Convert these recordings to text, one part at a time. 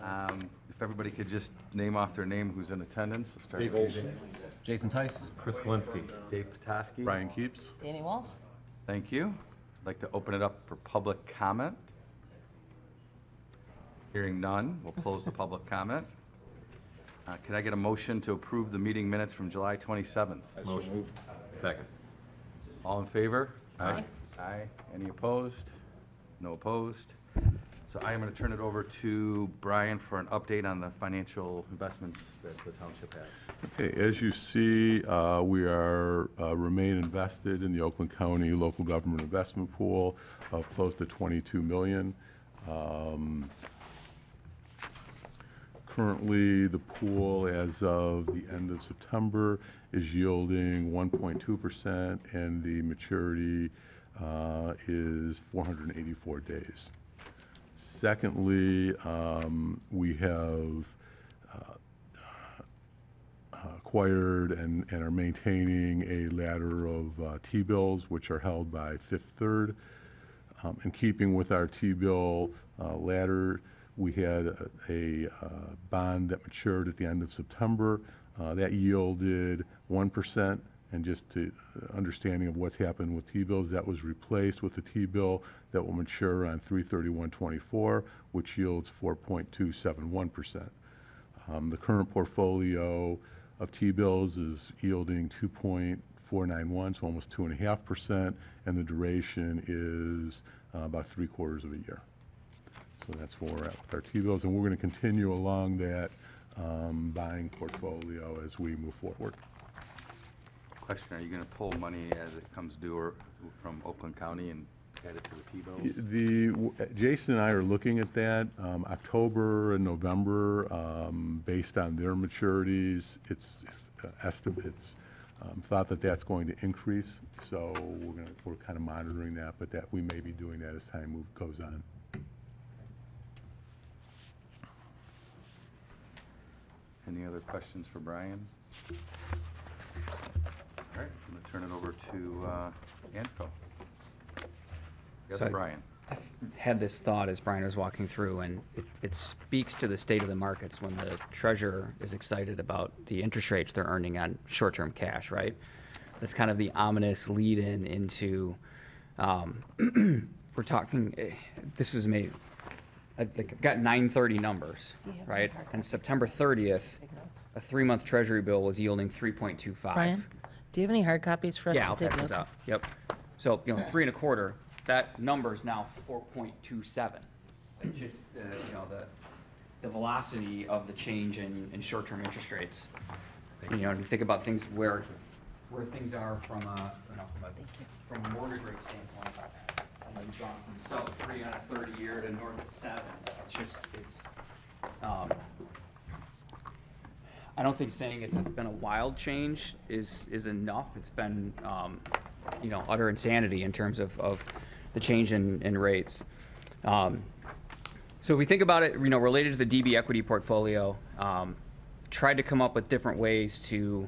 If everybody could just name off their name who's in attendance. Let's start Dave with Olson. Jason Tice. Chris Kalinsky. Dave Petoskey. Brian Keeps. Danny Walsh. Thank you. I'd like to open it up for public comment. Hearing none, we'll close the public comment. Can I get a motion to approve the meeting minutes from July 27th? Motion moved. Second. All in favor? Aye. Aye. Any opposed? No opposed. So I am going to turn it over to Brian for an update on the financial investments that the township has. Okay, as you see, we are remain invested in the Oakland County Local Government Investment Pool of close to $22 million. Currently, the pool, as of the end of September, is yielding 1.2%, and the maturity is 484 days. Secondly, we have acquired and are maintaining a ladder of T-bills, which are held by Fifth Third. In keeping with our T-bill ladder, we had a bond that matured at the end of September. That yielded 1%. And just to understanding of what's happened with T-bills, that was replaced with a T-bill that will mature on 3/31/24, which yields 4.271%. The current portfolio of T-bills is yielding 2.491, so almost 2.5%, and the duration is about 3/4 of a year. So that's where we're at with our T-bills, and we're going to continue along that buying portfolio as we move forward. Question, are you going to pull money as it comes due or from Oakland County and add it to the T-bills? Jason and I are looking at that. October and November, based on their maturities, it's thought that that's going to increase. So we're kind of monitoring that, but that we may be doing that as time goes on. Any other questions for Brian? All right, I'm going to turn it over to Anco. Yes, So Brian. I had this thought as Brian was walking through, and it speaks to the state of the markets when the treasurer is excited about the interest rates they're earning on short-term cash, right? That's kind of the ominous lead-in into, we're talking, this was made, I've got 9/30 numbers, right? And September 30th, a 3-month treasury bill was yielding 3.25. Brian, do you have any hard copies for us Yeah, to I'll take pass notes those on? out. Yep. So, 3.25, that number is now 4.27. It's just, the velocity of the change in short-term interest rates. When you think about things where things are from a mortgage rate standpoint. You've gone from sub-3 on a 30-year to north of 7. I don't think saying it's been a wild change is enough. It's been, utter insanity in terms of the change in rates. So if we think about it, related to the DB equity portfolio, tried to come up with different ways to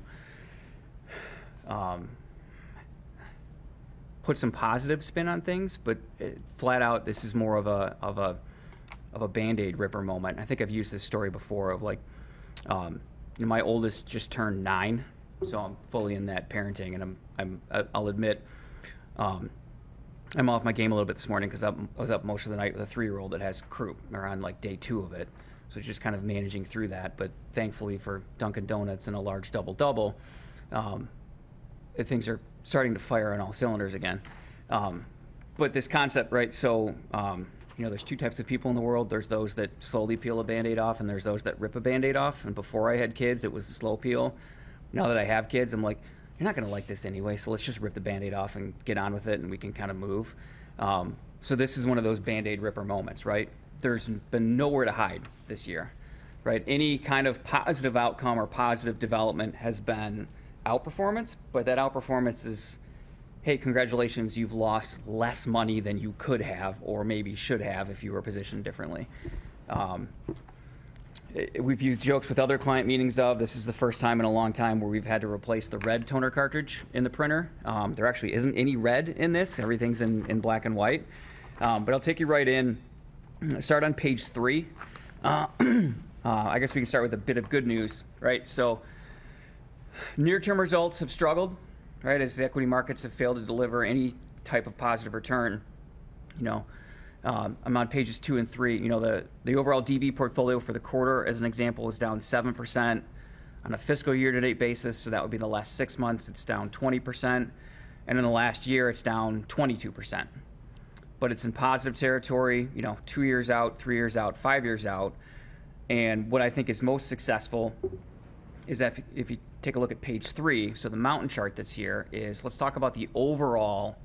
put some positive spin on things, but flat out, this is more of a Band-Aid ripper moment. I think I've used this story before of my oldest just turned 9, so I'm fully in that parenting, and I'll admit, I'm off my game a little bit this morning because I was up most of the night with a 3-year-old that has croup. They're on day 2 of it, so just kind of managing through that. But thankfully for Dunkin' Donuts and a large double-double, things are starting to fire on all cylinders again. But this concept, right? So, there's 2 types of people in the world. There's those that slowly peel a Band-Aid off, and there's those that rip a Band-Aid off. And before I had kids, it was a slow peel. Now that I have kids, I'm like, you're not going to like this anyway, so let's just rip the Band-Aid off and get on with it, and we can kind of move. So this is one of those Band-Aid ripper moments, right? There's been nowhere to hide this year, right? Any kind of positive outcome or positive development has been outperformance, but that outperformance is, hey, congratulations, you've lost less money than you could have or maybe should have if you were positioned differently. We've used jokes with other client meetings this is the first time in a long time where we've had to replace the red toner cartridge in the printer. There actually isn't any red in this. Everything's in black and white. But I'll take you right in. Start on page 3. I guess we can start with a bit of good news, right? So near-term results have struggled, right, as the equity markets have failed to deliver any type of positive return. I'm on pages 2 and 3. The overall DB portfolio for the quarter, as an example, is down 7% on a fiscal year-to-date basis. So that would be the last 6 months. It's down 20%, and in the last year, it's down 22%. But it's in positive territory. 2 years out, 3 years out, 5 years out. And what I think is most successful is that if you take a look at page 3, so the mountain chart that's here is, let's talk about the overall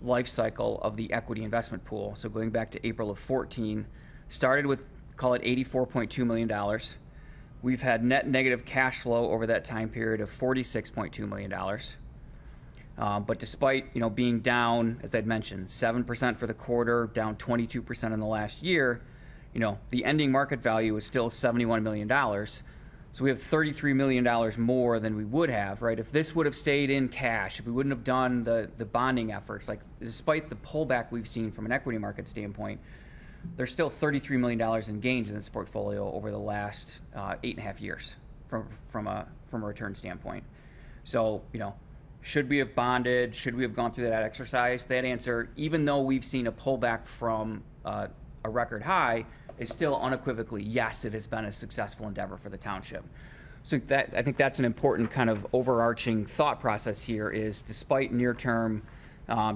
life cycle of the equity investment pool. So going back to April of 14, started with, call it $84.2 million. We've had net negative cash flow over that time period of $46.2 million. But despite being down, as I'd mentioned, 7% for the quarter, down 22% in the last year, the ending market value is still $71 million. So we have $33 million more than we would have, right? If this would have stayed in cash, if we wouldn't have done the bonding efforts, like despite the pullback we've seen from an equity market standpoint, there's still $33 million in gains in this portfolio over the last 8.5 years from a return standpoint. So, should we have bonded? Should we have gone through that exercise? That answer, even though we've seen a pullback from a record high, is still unequivocally yes, it has been a successful endeavor for the township. So I think that's an important kind of overarching thought process here is despite near-term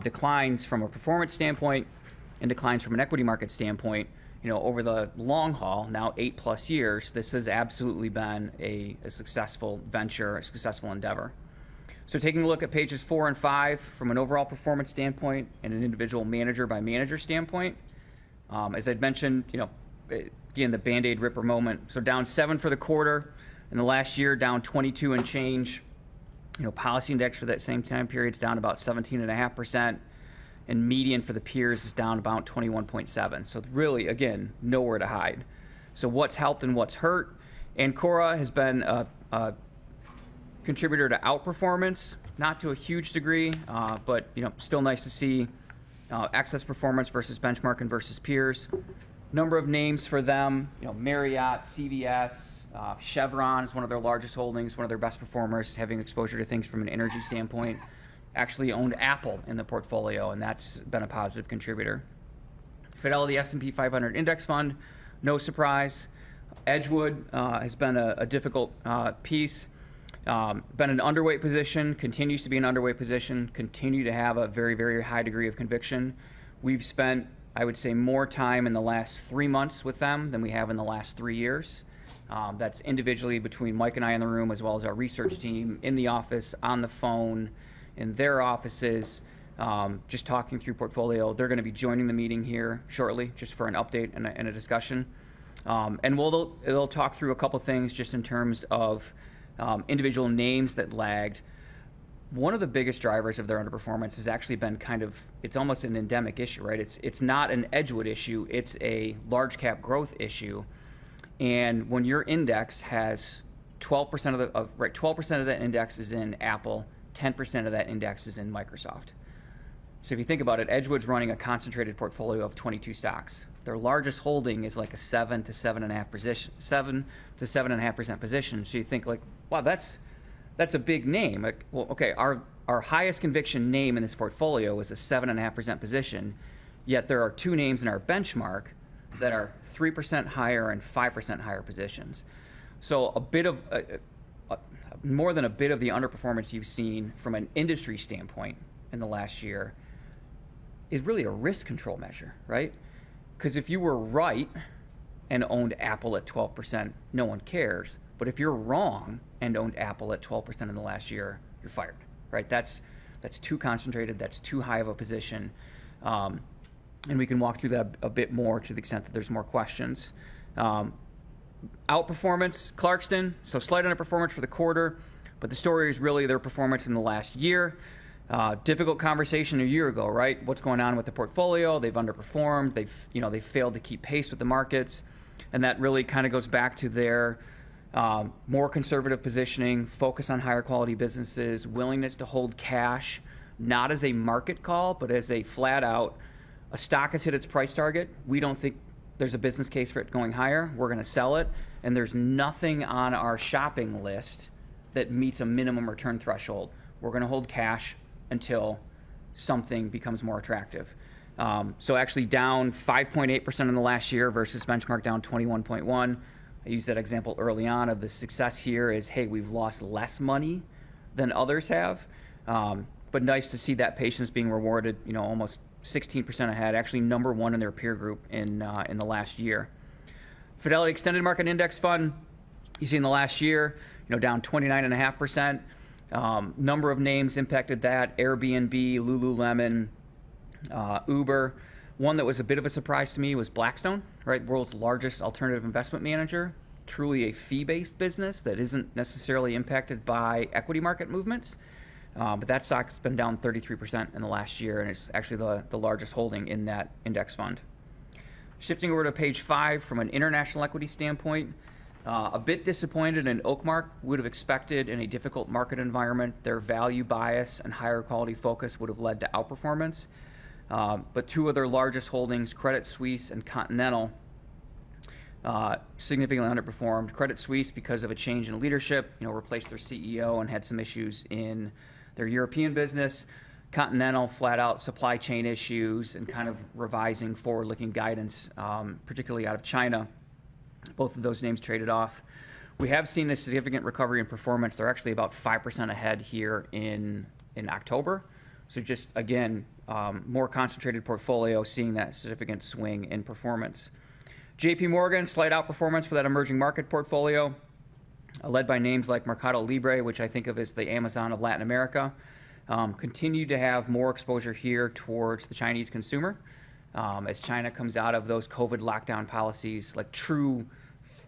declines from a performance standpoint and declines from an equity market standpoint, over the long haul, now 8+ years, this has absolutely been a successful venture, a successful endeavor. So taking a look at pages 4 and 5 from an overall performance standpoint and an individual manager by manager standpoint, as I'd mentioned, again, the Band-Aid ripper moment. So down 7 for the quarter. In the last year, down 22 and change. Policy index for that same time period is down about 17.5%. And median for the peers is down about 21.7. So really, again, nowhere to hide. So what's helped and what's hurt? Ancora has been a contributor to outperformance, not to a huge degree, but still nice to see excess performance versus benchmark and versus peers. Number of names for them, Marriott, CVS, Chevron is one of their largest holdings, one of their best performers, having exposure to things from an energy standpoint. Actually owned Apple in the portfolio, and that's been a positive contributor. Fidelity S&P 500 Index Fund, no surprise. Edgewood has been a difficult piece. Been an underweight position, continues to be an underweight position, continue to have a very, very high degree of conviction. We've spent, I would say, more time in the last 3 months with them than we have in the last 3 years. That's individually between Mike and I in the room, as well as our research team in the office, on the phone, in their offices, just talking through portfolio. They're going to be joining the meeting here shortly, just for an update and a discussion. And they'll talk through a couple things just in terms of individual names that lagged. One of the biggest drivers of their underperformance has actually been it's almost an endemic issue, right? It's not an Edgewood issue, it's a large cap growth issue. And when your index has 12% of 12% of that index is in Apple, 10% of that index is in Microsoft. So if you think about it, Edgewood's running a concentrated portfolio of 22 stocks. Their largest holding is like a 7 to 7.5% position. So you think wow, that's a big name. Okay, our highest conviction name in this portfolio is a 7.5% position, yet there are 2 names in our benchmark that are 3% higher and 5% higher positions. So a bit of more than a bit of the underperformance you've seen from an industry standpoint in the last year is really a risk control measure, right? Because if you were right and owned Apple at 12%, no one cares. But if you're wrong and owned Apple at 12% in the last year, you're fired, right? That's too concentrated. That's too high of a position. And we can walk through that a bit more to the extent that there's more questions. Outperformance, Clarkston, so slight underperformance for the quarter, but the story is really their performance in the last year. Difficult conversation a year ago, right? What's going on with the portfolio? They've underperformed. They've failed to keep pace with the markets, and that really kind of goes back to their more conservative positioning, focus on higher quality businesses, willingness to hold cash, not as a market call, but as a flat out, a stock has hit its price target. We don't think there's a business case for it going higher, we're going to sell it, and there's nothing on our shopping list that meets a minimum return threshold. We're going to hold cash until something becomes more attractive. So actually down 5.8% in the last year versus benchmark down 21.1. I used that example early on of the success here is, hey, we've lost less money than others have. But nice to see that patience being rewarded, almost 16% ahead, actually number one in their peer group in the last year. Fidelity Extended Market Index Fund, you see in the last year, down 29.5%. Number of names impacted that: Airbnb, Lululemon, Uber. One that was a bit of a surprise to me was Blackstone, right? World's largest alternative investment manager, truly a fee-based business that isn't necessarily impacted by equity market movements. But that stock's been down 33% in the last year, and it's actually the largest holding in that index fund. Shifting over to page 5, from an international equity standpoint, a bit disappointed in Oakmark. Would have expected in a difficult market environment, their value bias and higher quality focus would have led to outperformance. But two of their largest holdings, Credit Suisse and Continental, significantly underperformed. Credit Suisse, because of a change in leadership, replaced their CEO and had some issues in their European business. Continental, flat out supply chain issues and kind of revising forward-looking guidance, particularly out of China. Both of those names traded off. We have seen a significant recovery in performance. They're actually about 5% ahead here in October. So just, again, more concentrated portfolio, seeing that significant swing in performance. JP Morgan, slight outperformance for that emerging market portfolio, led by names like Mercado Libre, which I think of as the Amazon of Latin America. Continue to have more exposure here towards the Chinese consumer as China comes out of those COVID lockdown policies, like true,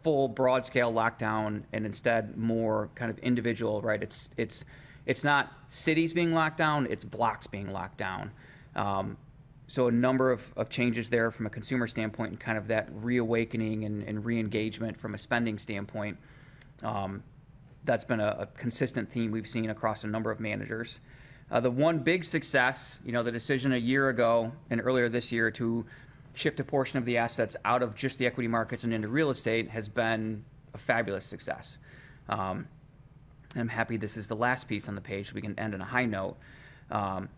full, broad-scale lockdown, and instead more kind of individual, right? It's not cities being locked down, it's blocks being locked down. So a number of changes there from a consumer standpoint and kind of that reawakening and re-engagement from a spending standpoint. That's been a consistent theme we've seen across a number of managers. The one big success, the decision a year ago and earlier this year to shift a portion of the assets out of just the equity markets and into real estate has been a fabulous success. I'm happy this is the last piece on the page so we can end on a high note.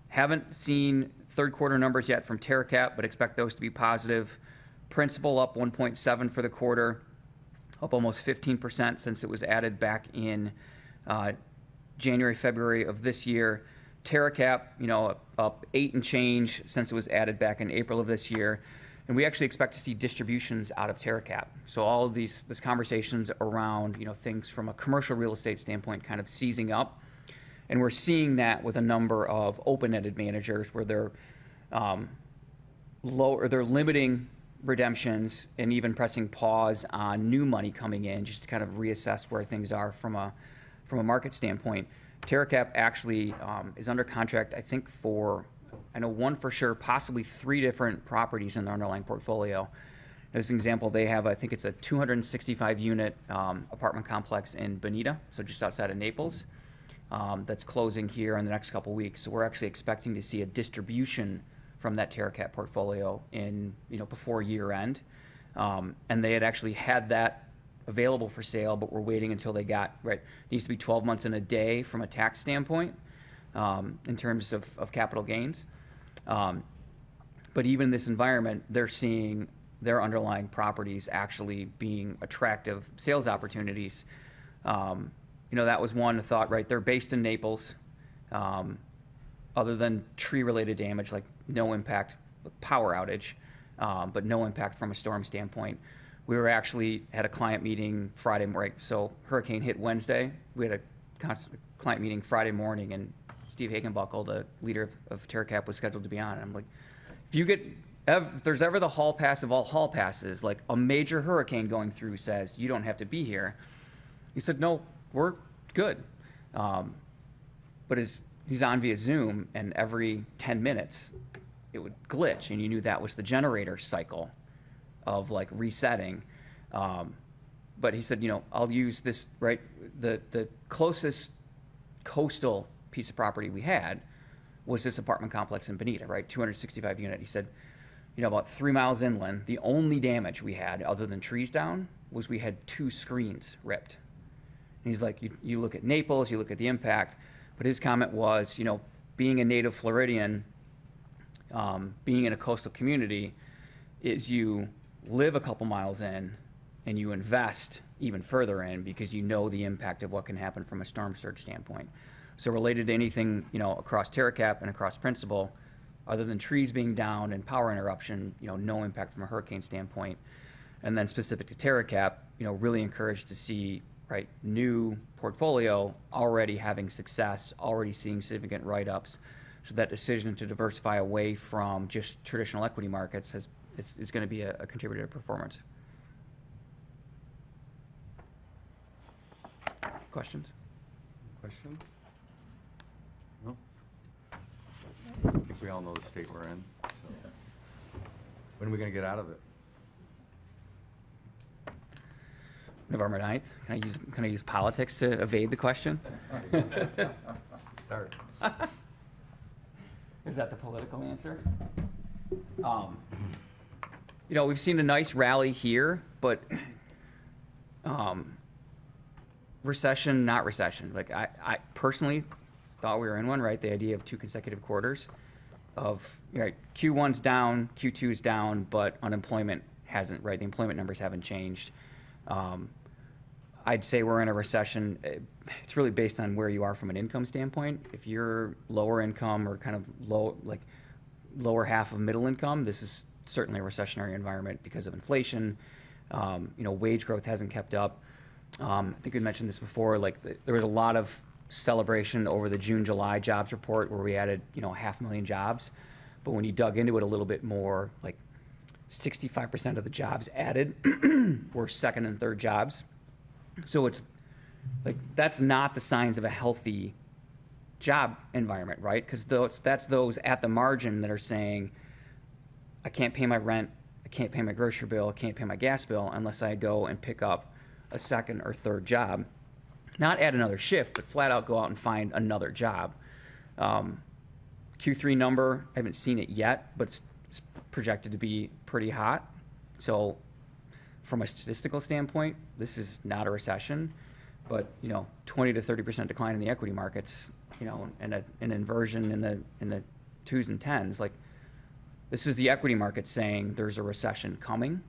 Haven't seen third quarter numbers yet from TerraCap, but expect those to be positive. Principal up 1.7 for the quarter, up almost 15% since it was added back in January, February of this year. TerraCap, up 8 and change since it was added back in April of this year. And we actually expect to see distributions out of TerraCap. So all of these conversations around, things from a commercial real estate standpoint kind of seizing up. And we're seeing that with a number of open-ended managers where they're they're limiting redemptions and even pressing pause on new money coming in just to kind of reassess where things are from a market standpoint. TerraCap actually is under contract, I think, I know one for sure, possibly 3 different properties in their underlying portfolio. As an example, they have, I think it's a 265-unit apartment complex in Bonita, so just outside of Naples, that's closing here in the next couple weeks. So we're actually expecting to see a distribution from that TerraCap portfolio before year end. And they had actually had that available for sale, but we're waiting until they got, right, it needs to be 12 months and a day from a tax standpoint in terms of capital gains. But even in this environment, they're seeing their underlying properties actually being attractive sales opportunities. That was one thought, right? They're based in Naples. Other than tree-related damage, like no impact, power outage, but no impact from a storm standpoint. We were actually had a client meeting Friday morning. So hurricane hit Wednesday. We had a client meeting Friday morning, and Steve Hagenbuckle, the leader of TerraCap, was scheduled to be on. And I'm like, if there's ever the hall pass of all hall passes, like a major hurricane going through says you don't have to be here. He said, no, we're good. But he's on via Zoom, and every 10 minutes it would glitch, and you knew that was the generator cycle of like resetting. But he said, I'll use this, right? The closest coastal piece of property we had was this apartment complex in Bonita, right? 265 unit. He said, about 3 miles inland, the only damage we had other than trees down was we had 2 screens ripped. And he's like, you look at Naples, you look at the impact, but his comment was, being a native Floridian, being in a coastal community, is you live a couple miles in and you invest even further in because you know the impact of what can happen from a storm surge standpoint. So related to anything, across TerraCap and across Principal, other than trees being down and power interruption, no impact from a hurricane standpoint. And then specific to TerraCap, really encouraged to see, right, new portfolio already having success, already seeing significant write-ups. So that decision to diversify away from just traditional equity markets is going to be a contributor to performance. Questions? Questions? No? I think we all know the state we're in. So. When are we going to get out of it? November 9th. Can I use politics to evade the question? Start. Is that the political answer? We've seen a nice rally here, but recession, not recession. Like I personally thought we were in one, right? The idea of 2 consecutive quarters of, right, Q1's down, Q2 is down, but unemployment hasn't, right? The employment numbers haven't changed. I'd say we're in a recession. It's really based on where you are from an income standpoint. If you're lower income or kind of lower half of middle income, this is certainly a recessionary environment because of inflation. Wage growth hasn't kept up. I think we mentioned this before. Like there was a lot of celebration over the June-July jobs report where we added 500,000 jobs, but when you dug into it a little bit more, like 65% of the jobs added were second and third jobs. So it's like that's not the signs of a healthy job environment, right? Because that's those at the margin that are saying, I can't pay my rent, I can't pay my grocery bill, I can't pay my gas bill unless I go and pick up a second or third job. Not add another shift, but flat out go out and find another job. Q3 number, I haven't seen it yet, but it's projected to be pretty hot. So from a statistical standpoint, this is not a recession, but 20 to 30% decline in the equity markets, and an inversion in the 2s and 10s. Like this is the equity market saying there's a recession coming.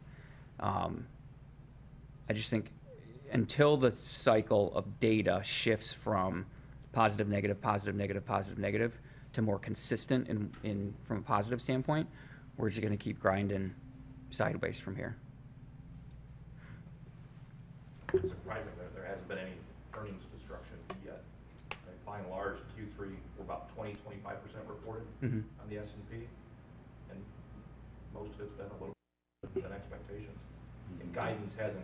I just think until the cycle of data shifts from positive, negative, positive, negative, positive, negative to more consistent in from a positive standpoint, we're just going to keep grinding sideways from here. Surprising that there hasn't been any earnings destruction yet. Right? By and large, Q3 we're about 20-25% reported on the S&P, and most of it's been a little bit than expectations. And guidance hasn't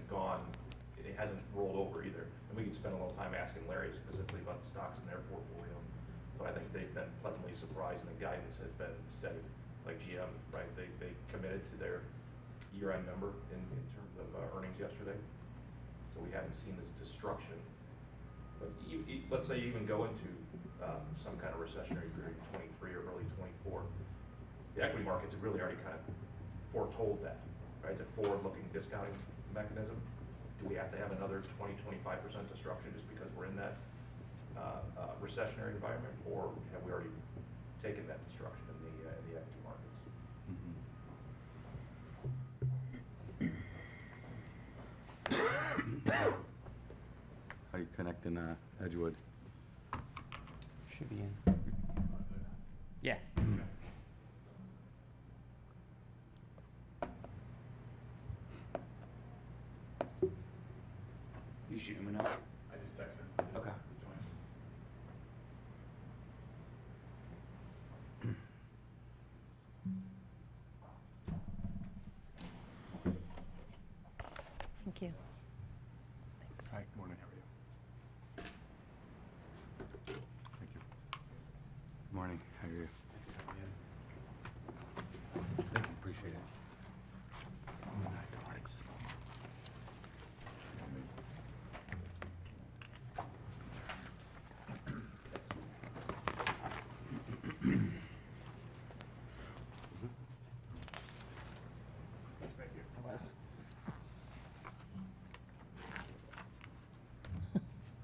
rolled over either. And we could spend a little time asking Larry specifically about the stocks in their portfolio, but I think they've been pleasantly surprised, and the guidance has been steady. Like GM, right? They committed to their year-end number in terms of earnings yesterday. So we haven't seen this destruction. But let's say you even go into some kind of recessionary period in 23 or early 24. The equity markets have really already kind of foretold that, right? It's a forward-looking discounting mechanism. Do we have to have another 20-25% destruction just because we're in that recessionary environment, or have we already taken that destruction in the equity markets? How are you connecting Edgewood? Should be in. Yeah. You shoot him a note? I just texted. Okay. Thank you. Hi, good morning. How are you? Thank you. Good morning. How are you? Thank you. Appreciate it.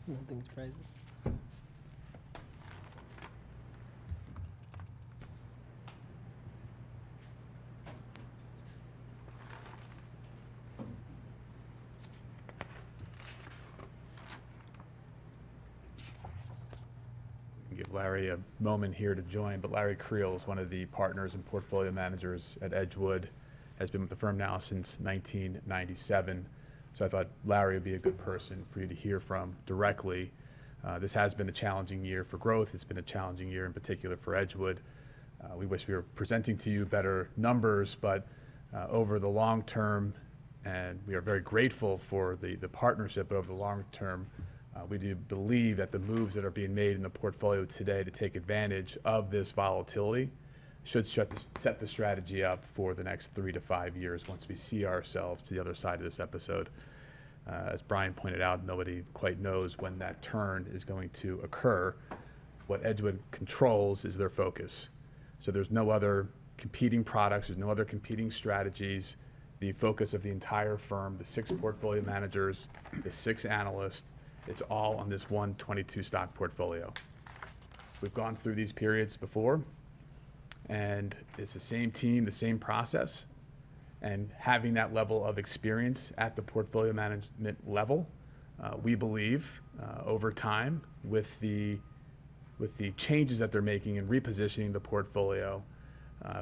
Nothing's private. Give Larry a moment here to join, but Larry Creel is one of the partners and portfolio managers at Edgewood, has been with the firm now since 1997. So I thought Larry would be a good person for you to hear from directly. This has been a challenging year for growth. It's been a challenging year in particular for Edgewood. We wish we were presenting to you better numbers, but over the long term, and we are very grateful for the partnership, but over the long term, we do believe that the moves that are being made in the portfolio today to take advantage of this volatility should set the strategy up for the next 3 to 5 years once we see ourselves to the other side of this episode. As Brian pointed out, nobody quite knows when that turn is going to occur. What Edgewood controls is their focus. So there's no other competing products, there's no other competing strategies. The focus of the entire firm, the 6 portfolio managers, the 6 analysts, it's all on this one 22 stock portfolio. We've gone through these periods before, and it's the same team, the same process, and having that level of experience at the portfolio management level, we believe over time with the changes that they're making and repositioning the portfolio,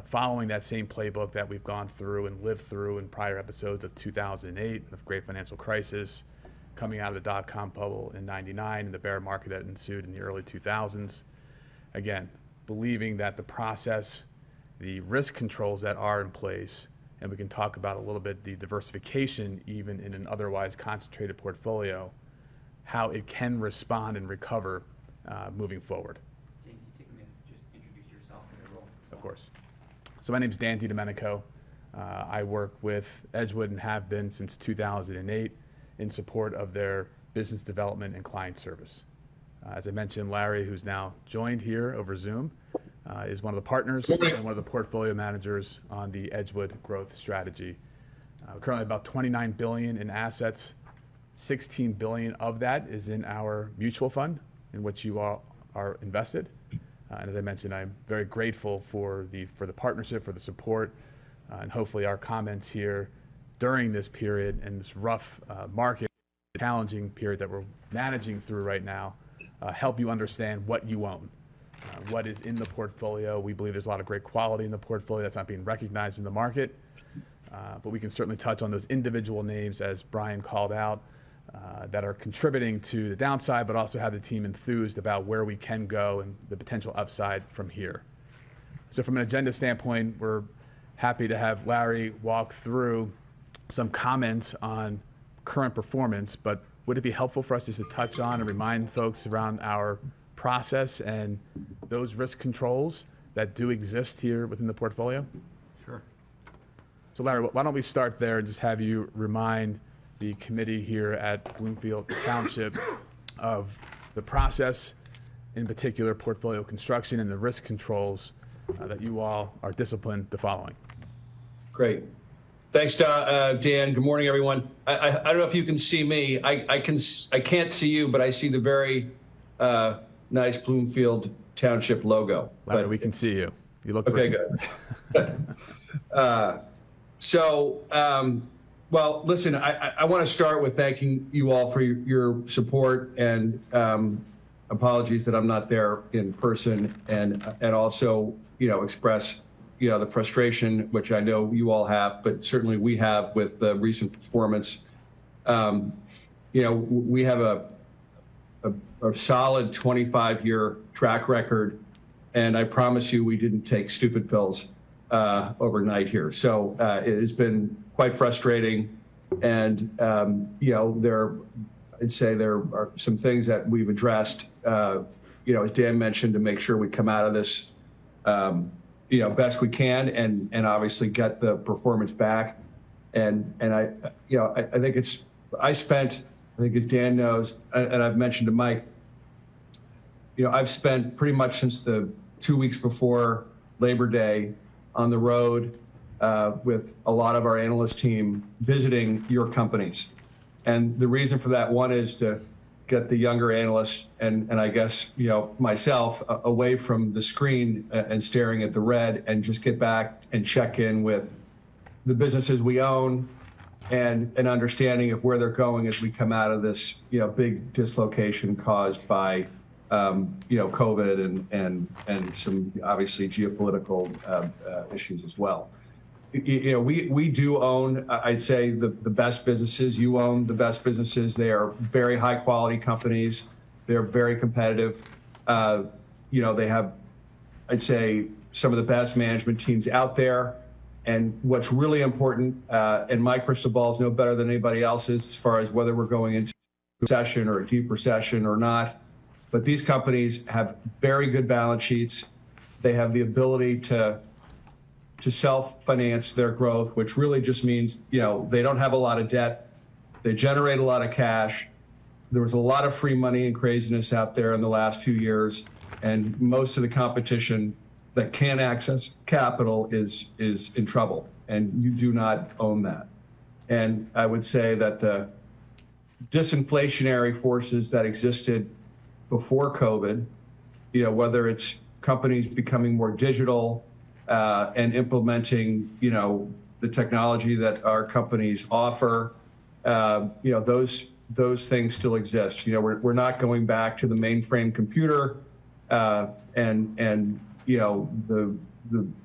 following that same playbook that we've gone through and lived through in prior episodes of 2008, the great financial crisis, coming out of the dot-com bubble in '99 and the bear market that ensued in the early 2000s. Again, believing that the process, the risk controls that are in place, and we can talk about a little bit the diversification even in an otherwise concentrated portfolio, how it can respond and recover moving forward. Can you take a minute, just introduce yourself and your role? Of course. So my name is Dan DiDomenico. I work with Edgewood and have been since 2008 in support of their business development and client service. As I mentioned, Larry, who's now joined here over Zoom, is one of the partners and one of the portfolio managers on the Edgewood growth strategy. Currently about $29 billion in assets. $16 billion of that is in our mutual fund, in which you all are invested. And as I mentioned, I'm very grateful for the partnership, for the support, and hopefully our comments here during this period and this rough market, challenging period that we're managing through right now, help you understand what you own, what is in the portfolio. We believe there's a lot of great quality in the portfolio that's not being recognized in the market, but we can certainly touch on those individual names, as Brian called out, that are contributing to the downside, but also have the team enthused about where we can go and the potential upside from here. So from an agenda standpoint, we're happy to have Larry walk through some comments on current performance, but would it be helpful for us just to touch on and remind folks around our process and those risk controls that do exist here within the portfolio? Sure. So Larry, why don't we start there and just have you remind the committee here at Bloomfield Township of the process, in particular portfolio construction and the risk controls that you all are disciplined to following. Great. Thanks, Dan. Good morning, everyone. I don't know if you can see me. I can't see you, but I see the very nice Bloomfield Township logo. Larry, we can see you. You look okay. Good. Well, listen, I want to start with thanking you all for your support and apologies that I'm not there in person, and also, express the frustration, which I know you all have, but certainly we have with the recent performance. We have a solid 25-year track record, and I promise you we didn't take stupid pills overnight here. So it has been quite frustrating, and I'd say there are some things that we've addressed, as Dan mentioned, to make sure we come out of this best we can, and obviously get the performance back. And I think as Dan knows, and I've mentioned to Mike, I've spent pretty much since the 2 weeks before Labor Day on the road with a lot of our analyst team visiting your companies. And the reason for that, one is to get the younger analysts and I guess, myself away from the screen and staring at the red and just get back and check in with the businesses we own and an understanding of where they're going as we come out of this, big dislocation caused by, COVID and some obviously geopolitical issues as well. We do own, I'd say, the best businesses. You own the best businesses. They are very high quality companies. They're very competitive. They have, I'd say, some of the best management teams out there. And what's really important, and my crystal ball is no better than anybody else's as far as whether we're going into a recession or a deep recession or not. But these companies have very good balance sheets. They have the ability to self-finance their growth, which really just means, they don't have a lot of debt. They generate a lot of cash. There was a lot of free money and craziness out there in the last few years, and most of the competition that can access capital is in trouble, and you do not own that. And I would say that the disinflationary forces that existed before COVID, whether it's companies becoming more digital, and implementing, the technology that our companies offer, those things still exist. We're not going back to the mainframe computer, and the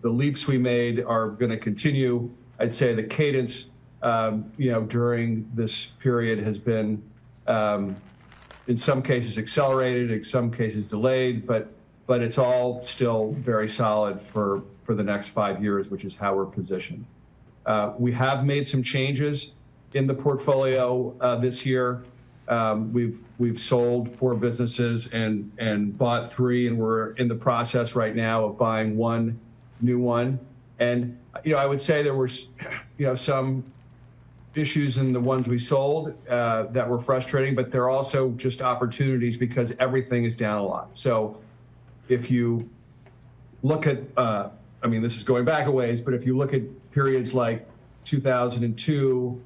leaps we made are going to continue. I'd say the cadence, during this period has been, in some cases accelerated, in some cases delayed, but it's all still very solid for the next 5 years, which is how we're positioned. We have made some changes in the portfolio this year. We've sold 4 businesses and bought 3, and we're in the process right now of buying 1 new one. And I would say there were some issues in the ones we sold that were frustrating, but they're also just opportunities because everything is down a lot. So if you look at, this is going back a ways, but if you look at periods like 2002,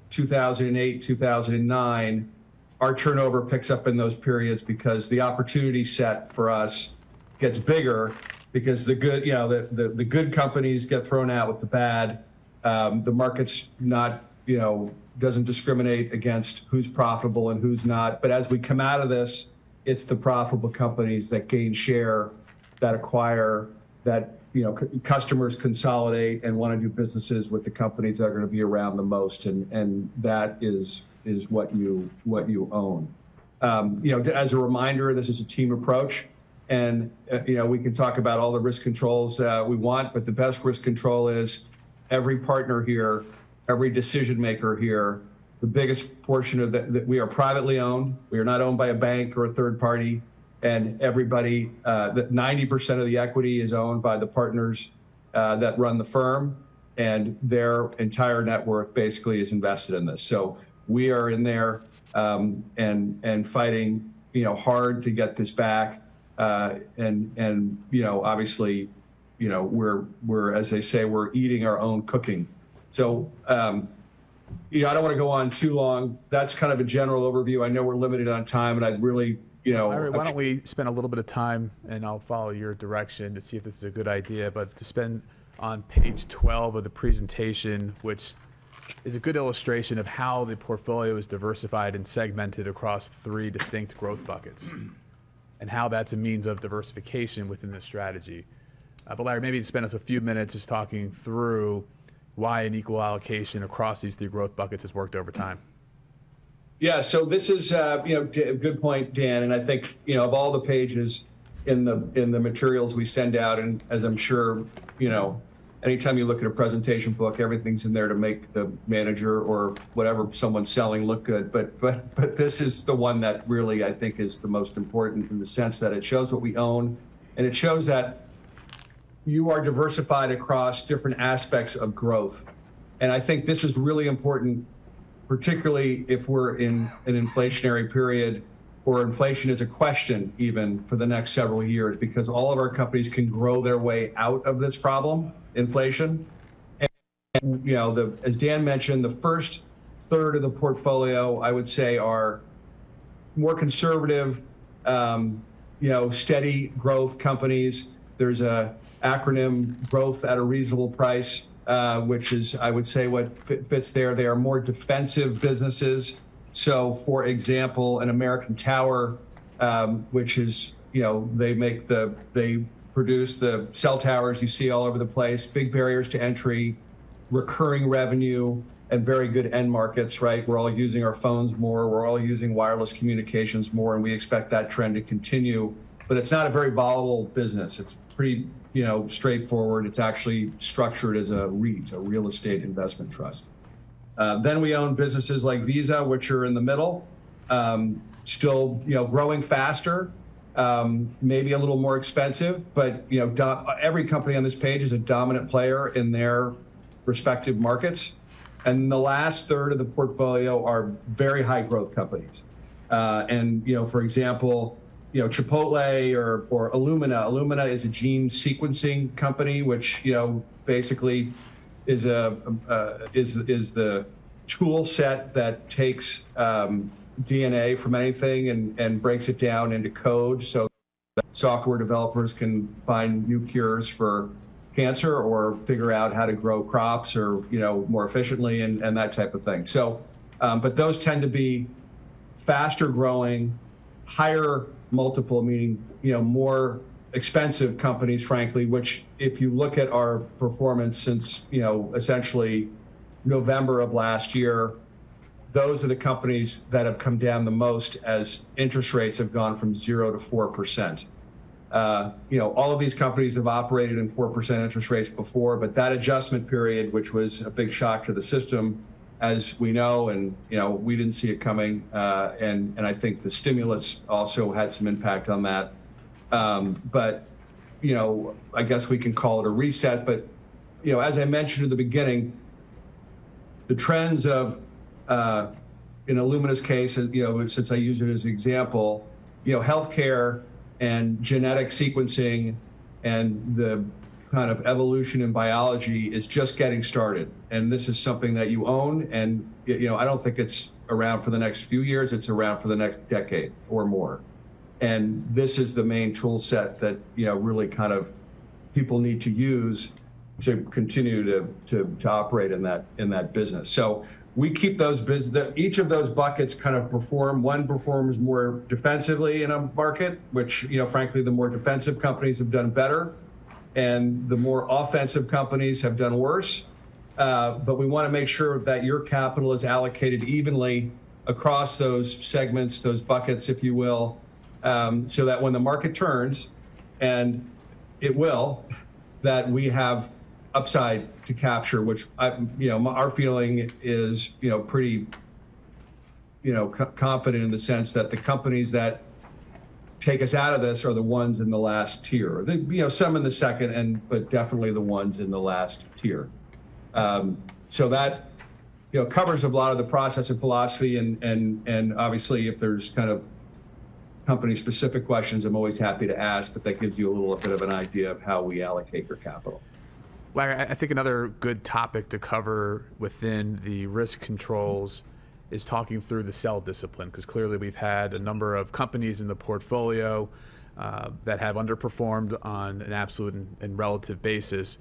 2008, 2009, our turnover picks up in those periods because the opportunity set for us gets bigger because the good, the good companies get thrown out with the bad. The market's not, doesn't discriminate against who's profitable and who's not. But as we come out of this, it's the profitable companies that gain share, that acquire, that customers consolidate and want to do businesses with the companies that are going to be around the most, and that is what you own. As a reminder, this is a team approach, and we can talk about all the risk controls we want, but the best risk control is every partner here, every decision maker here. The biggest portion of that we are privately owned. We are not owned by a bank or a third party. And everybody, that 90% of the equity is owned by the partners that run the firm, and their entire net worth basically is invested in this. So we are in there and fighting, hard to get this back. And obviously, we're as they say, we're eating our own cooking. So I don't want to go on too long. That's kind of a general overview. I know we're limited on time, and I'd really. Larry, why don't we spend a little bit of time, and I'll follow your direction to see if this is a good idea, but to spend on page 12 of the presentation, which is a good illustration of how the portfolio is diversified and segmented across 3 distinct growth buckets, and how that's a means of diversification within the strategy. But Larry, maybe spend us a few minutes just talking through why an equal allocation across these 3 growth buckets has worked over time. Yeah, so this is a good point, Dan, and I think of all the pages in the materials we send out, and as I'm sure anytime you look at a presentation book, everything's in there to make the manager or whatever someone's selling look good. But this is the one that really I think is the most important in the sense that it shows what we own, and it shows that you are diversified across different aspects of growth, and I think this is really important, particularly if we're in an inflationary period or inflation is a question even for the next several years, because all of our companies can grow their way out of this problem, inflation. And, as Dan mentioned, the first third of the portfolio, I would say, are more conservative, steady growth companies. There's a acronym, growth at a reasonable price, which is, I would say, what fits there. They are more defensive businesses. So, for example, an American Tower, which is, they produce the cell towers you see all over the place, big barriers to entry, recurring revenue, and very good end markets, right? We're all using our phones more, we're all using wireless communications more, and we expect that trend to continue. But it's not a very volatile business. It's pretty, straightforward. It's actually structured as a REIT, a real estate investment trust. Then we own businesses like Visa, which are in the middle, still, growing faster, maybe a little more expensive, but, every company on this page is a dominant player in their respective markets. And the last third of the portfolio are very high growth companies. For example, Chipotle or Illumina. Illumina is a gene sequencing company, which, basically is the tool set that takes DNA from anything and breaks it down into code so that software developers can find new cures for cancer or figure out how to grow crops or, more efficiently and that type of thing. So, but those tend to be faster growing, higher multiple, meaning, more expensive companies, frankly, which if you look at our performance since, essentially November of last year, those are the companies that have come down the most as interest rates have gone from 0 to 4%. All of these companies have operated in 4% interest rates before, but that adjustment period, which was a big shock to the system, as we know, and we didn't see it coming, and I think the stimulus also had some impact on that. But I guess we can call it a reset. But as I mentioned at the beginning, the trends of in Illumina's case, since I use it as an example, healthcare and genetic sequencing and the kind of evolution in biology is just getting started. And this is something that you own. And, I don't think it's around for the next few years. It's around for the next decade or more. And this is the main tool set that, really kind of people need to use to continue to operate in that business. So we keep those each of those buckets kind of perform. One performs more defensively in a market, which, frankly, the more defensive companies have done better, and the more offensive companies have done worse. But we want to make sure that your capital is allocated evenly across those segments, those buckets, if you will, so that when the market turns, and it will, that we have upside to capture, which our feeling is pretty confident in the sense that the companies that take us out of this are the ones in the last tier. Some in the second, but definitely the ones in the last tier. So that covers a lot of the process and philosophy, and obviously if there's kind of company specific questions, I'm always happy to ask, but that gives you a little bit of an idea of how we allocate your capital. Larry, I think another good topic to cover within the risk controls is talking through the sell discipline, because clearly we've had a number of companies in the portfolio that have underperformed on an absolute and relative basis.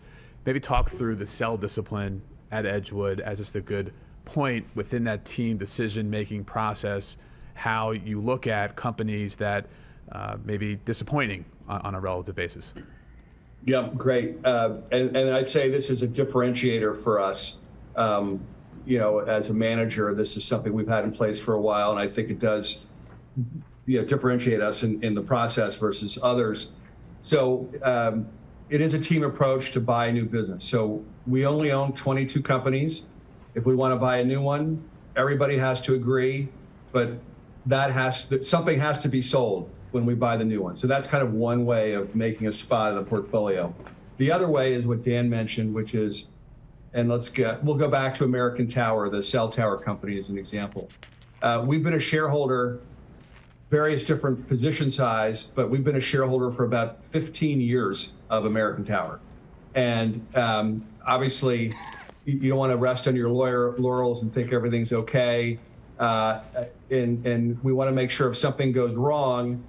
Maybe talk through the sell discipline at Edgewood as just a good point within that team decision-making process, how you look at companies that may be disappointing on a relative basis. Yeah, great. And I'd say this is a differentiator for us. As a manager, this is something we've had in place for a while, and I think it does differentiate us in the process versus others. So it is a team approach to buy new business. So we only own 22 companies. If we want to buy a new one, everybody has to agree, but something has to be sold when we buy the new one. So that's kind of one way of making a spot in the portfolio. The other way is what Dan mentioned, which is, and we'll go back to American Tower, the cell tower company as an example. We've been a shareholder, various different position size, but we've been a shareholder for about 15 years of American Tower. And obviously, you don't want to rest on your laurels and think everything's okay. And we want to make sure if something goes wrong,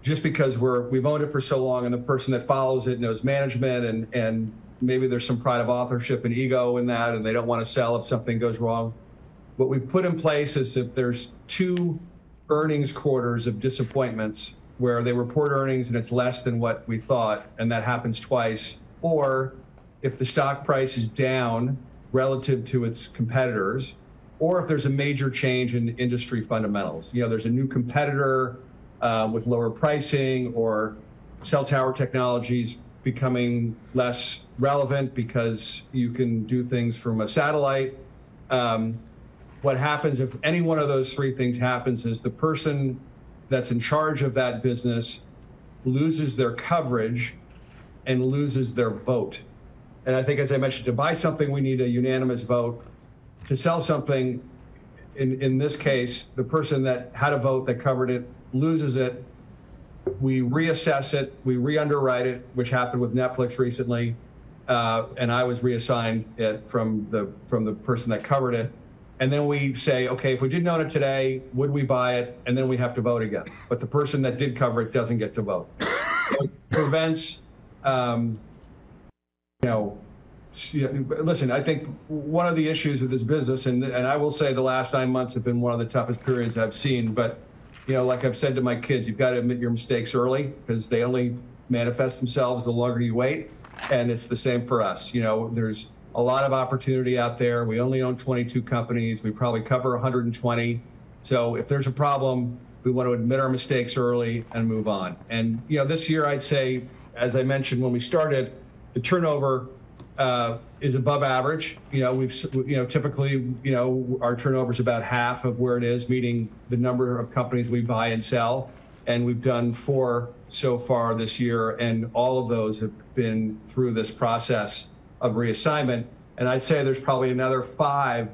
just because we've owned it for so long and the person that follows it knows management and maybe there's some pride of authorship and ego in that and they don't want to sell if something goes wrong. What we've put in place is if there's 2 earnings quarters of disappointments where they report earnings and it's less than what we thought, and that happens twice, or if the stock price is down relative to its competitors, or if there's a major change in industry fundamentals. There's a new competitor with lower pricing, or cell tower technologies becoming less relevant because you can do things from a satellite. What happens if any one of those 3 things happens is the person that's in charge of that business loses their coverage and loses their vote. And I think, as I mentioned, to buy something, we need a unanimous vote. To sell something, in this case, the person that had a vote that covered it loses it. We reassess it, we re-underwrite it, which happened with Netflix recently, and I was reassigned it from the person that covered it. And then we say, okay, if we didn't own it today, would we buy it? And then we have to vote again. But the person that did cover it doesn't get to vote. So it prevents, listen, I think one of the issues with this business, and I will say the last 9 months have been one of the toughest periods I've seen, but like I've said to my kids, you've got to admit your mistakes early because they only manifest themselves the longer you wait. And it's the same for us. There's a lot of opportunity out there. We only own 22 companies. We probably cover 120. So if there's a problem, we want to admit our mistakes early and move on. And, this year, I'd say, as I mentioned when we started, the turnover is above average. We've typically, our turnover is about half of where it is, meaning the number of companies we buy and sell. And we've done 4 so far this year, and all of those have been through this process of reassignment. And I'd say there's probably another 5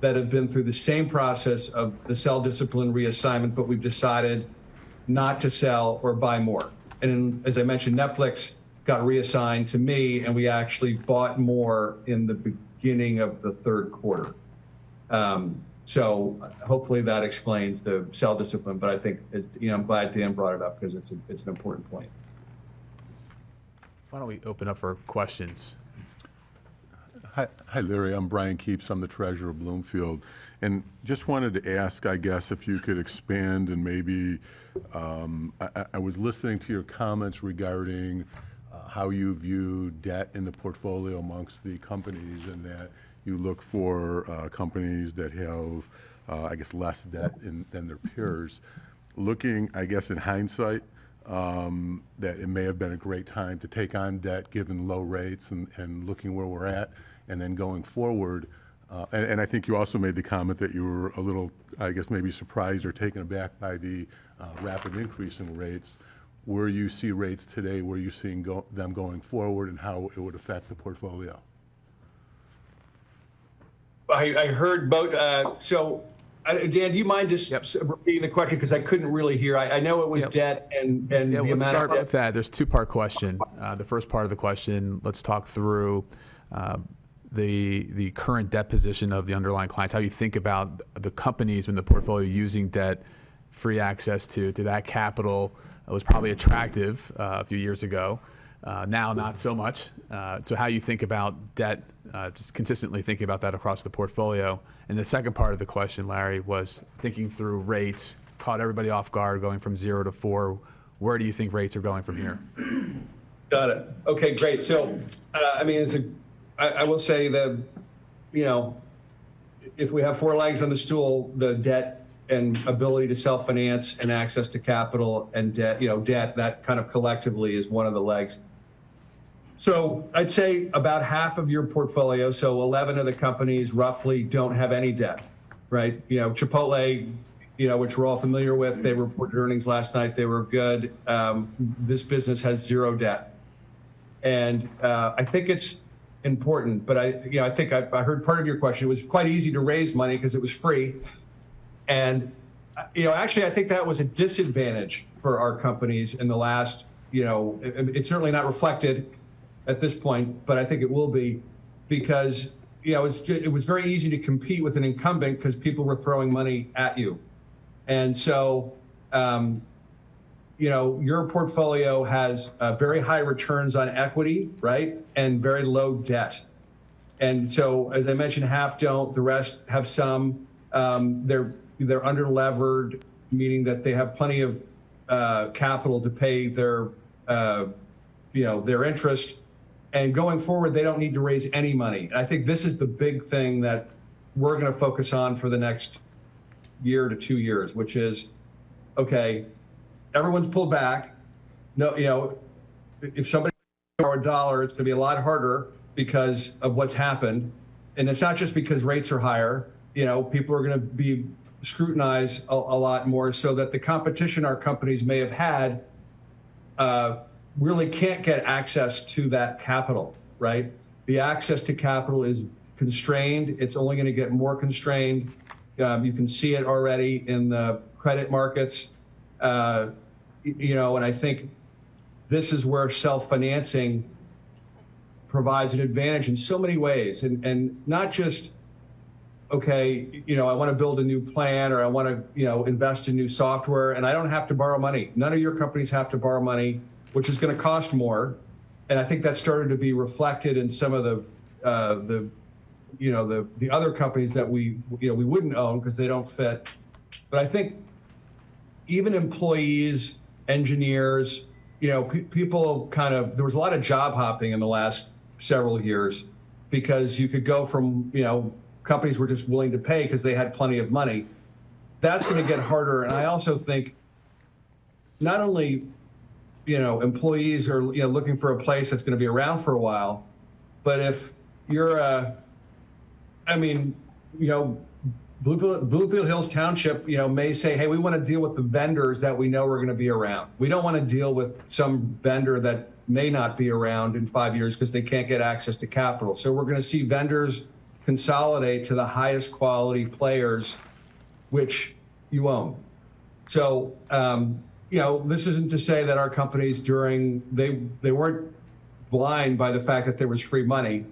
that have been through the same process of the sell discipline reassignment, but we've decided not to sell or buy more. And as I mentioned, Netflix got reassigned to me, and we actually bought more in the beginning of the 3rd quarter. So hopefully that explains the sell discipline, but I think, I'm glad Dan brought it up because it's an important point. Why don't we open up for questions? Hi, Larry. I'm Brian Keeps. I'm the treasurer of Bloomfield. And just wanted to ask, I guess, if you could expand and maybe, I was listening to your comments regarding how you view debt in the portfolio amongst the companies, and that you look for companies that have, I guess, less debt than their peers. Looking, I guess, in hindsight, that it may have been a great time to take on debt given low rates and looking where we're at. And then going forward, and I think you also made the comment that you were a little, I guess, maybe surprised or taken aback by the rapid increase in rates. Where you see rates today, where you seeing them going forward, and how it would affect the portfolio? I heard both. Dan, do you mind just repeating the question, because I couldn't really hear? I know it was debt and the let's amount start of debt. with that. There's 2-part question. The first part of the question, let's talk through the current debt position of the underlying clients, how you think about the companies in the portfolio using debt, free access to that capital was probably attractive a few years ago. Now, not so much. So how you think about debt, just consistently thinking about that across the portfolio. And the second part of the question, Larry, was thinking through rates, caught everybody off guard going from 0 to 4. Where do you think rates are going from here? Got it. Okay, great. So, I will say that, if we have 4 legs on the stool, the debt and ability to self-finance and access to capital and debt, that kind of collectively is one of the legs. So I'd say about half of your portfolio, so 11 of the companies roughly, don't have any debt, right? Chipotle, which we're all familiar with, they reported earnings last night. They were good. This business has 0 debt. And I think it's important, but I think I heard part of your question. It was quite easy to raise money because it was free. And, actually, I think that was a disadvantage for our companies in the last, it's certainly not reflected at this point, but I think it will be, because it was very easy to compete with an incumbent because people were throwing money at you. And so, your portfolio has very high returns on equity, right? And very low debt. And so, as I mentioned, half don't, the rest have some. They're underlevered, meaning that they have plenty of capital to pay their interest. And going forward, they don't need to raise any money. And I think this is the big thing that we're going to focus on for the next year to 2 years, which is, okay, everyone's pulled back. No, if somebody borrow $1, it's going to be a lot harder because of what's happened. And it's not just because rates are higher. People are going to be scrutinized a lot more, so that the competition our companies may have had really can't get access to that capital, right? The access to capital is constrained. It's only going to get more constrained. You can see it already in the credit markets. And I think this is where self-financing provides an advantage in so many ways, and not just, okay, I want to build a new plan, or I want to, invest in new software, and I don't have to borrow money. None of your companies have to borrow money, which is going to cost more. And I think that started to be reflected in some of the other companies that we wouldn't own because they don't fit. But I think even employees, engineers, people there was a lot of job hopping in the last several years because you could go from, companies were just willing to pay because they had plenty of money. That's going to get harder. And I also think not only, employees are, looking for a place that's going to be around for a while, but if you're Bloomfield Hills Township, may say, hey, we want to deal with the vendors that we know are going to be around. We don't want to deal with some vendor that may not be around in 5 years because they can't get access to capital. So we're going to see vendors consolidate to the highest quality players, which you own. So, this isn't to say that our companies they weren't blind by the fact that there was free money.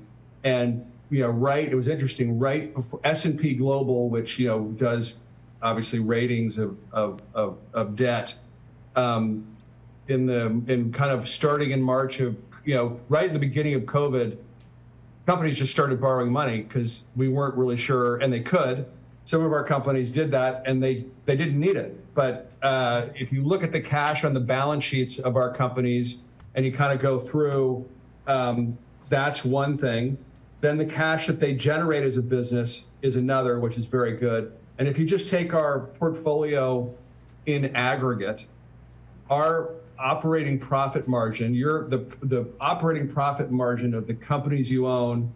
And, it was interesting, right before S&P Global, which, does obviously ratings of debt, in kind of starting in March of, right at the beginning of COVID, companies just started borrowing money because we weren't really sure, and they could. Some of our companies did that, and they didn't need it. But if you look at the cash on the balance sheets of our companies and you kind of go through, that's one thing. Then the cash that they generate as a business is another, which is very good. And if you just take our portfolio in aggregate, our operating profit margin, the operating profit margin of the companies you own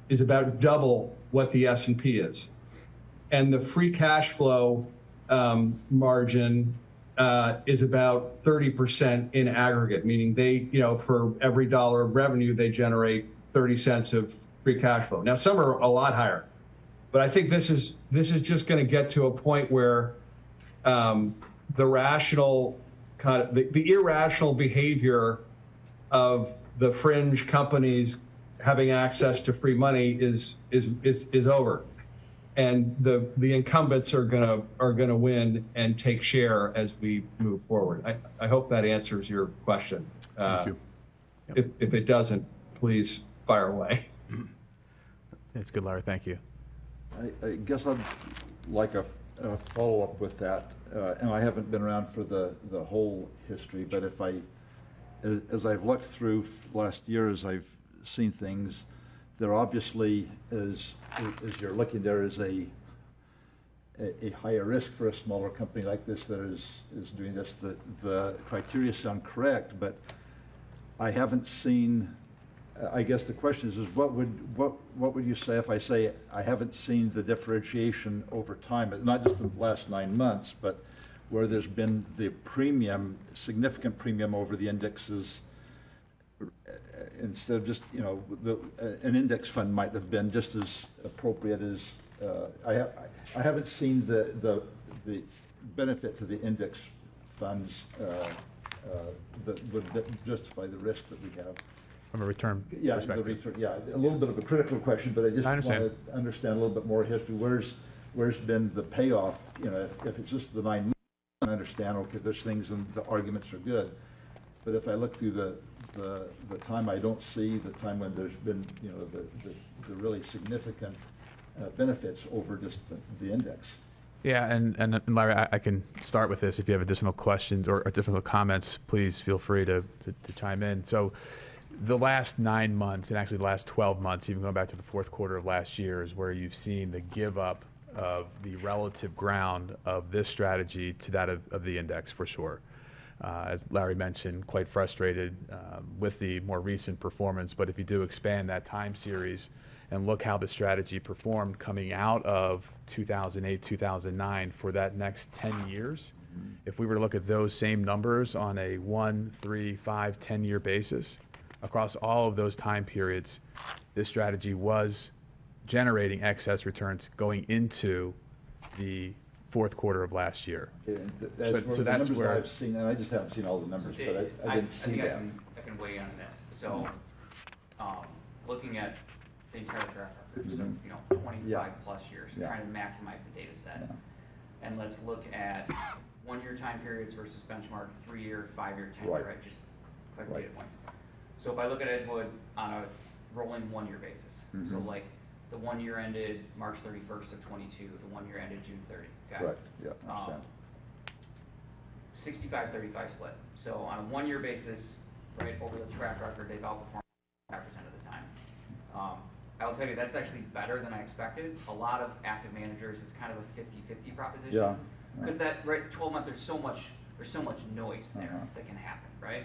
is about double what the S&P is. And the free cash flow margin is about 30% in aggregate, meaning they, for every dollar of revenue, they generate 30 cents of free cash flow. Now, some are a lot higher, but I think this is just going to get to a point where the rational the irrational behavior of the fringe companies having access to free money is over, and the incumbents are gonna win and take share as we move forward. I hope that answers your question. Thank you. If it doesn't, please fire away. It's good, Larry. Thank you. I guess I'd like a follow-up with that. And I haven't been around for the whole history, but as I've looked through last year, as I've seen things, there obviously is, as you're looking, there is a higher risk for a smaller company like this that is doing this. The criteria sound correct, but I haven't seen. I guess the question is what would you say if I say I haven't seen the differentiation over time, not just the last 9 months, but where there's been the premium, significant premium over the indexes, instead of just, an index fund might have been just as appropriate as, I haven't seen the benefit to the index funds that would justify the risk that we have. from a return Yeah, perspective. a little bit of a critical question, but I just I want understand. to understand a little bit more history. Where's been the payoff? You know, if it's just the 9 months, I understand, okay, there's things and the arguments are good. But if I look through the time, I don't see the time when there's been, you know, the really significant benefits over just the index. Yeah, and Larry, I can start with this. If you have additional questions or additional comments, please feel free to chime in. So the last 9 months, and actually the last 12 months, even going back to the fourth quarter of last year, is where you've seen the give up of the relative ground of this strategy to that of the index, for sure. As Larry mentioned, quite frustrated with the more recent performance, but if you do expand that time series and look how the strategy performed coming out of 2008, 2009 for that next 10 years, if we were to look at those same numbers on a 1, 3, 5, 10-year basis, across all of those time periods, this strategy was generating excess returns going into the fourth quarter of last year. And So the that's numbers where- I've seen, and I just haven't seen all the numbers, So but Dave, I didn't see think that. I can weigh in on this. So, looking at the entire track record, so, Mhm. you know, 25 plus years, Yeah. trying to maximize the data set. Yeah. And let's look at 1-year time periods versus benchmark, 3-year, 5-year, 10-year, Right. right? Just click Right. data points. So if I look at Edgewood on a rolling 1-year basis, so Mhm. like the 1 year ended March 31st of 22, the 1 year ended June 30, okay? Correct, yeah, understand. 65-35 split. So on a 1-year basis, right, over the track record, they've outperformed 5% of the time. I will tell you, that's actually better than I expected. A lot of active managers, it's kind of a 50-50 proposition. Yeah. Because that, right, 12 month, there's so much noise there Uh-huh. that can happen, right?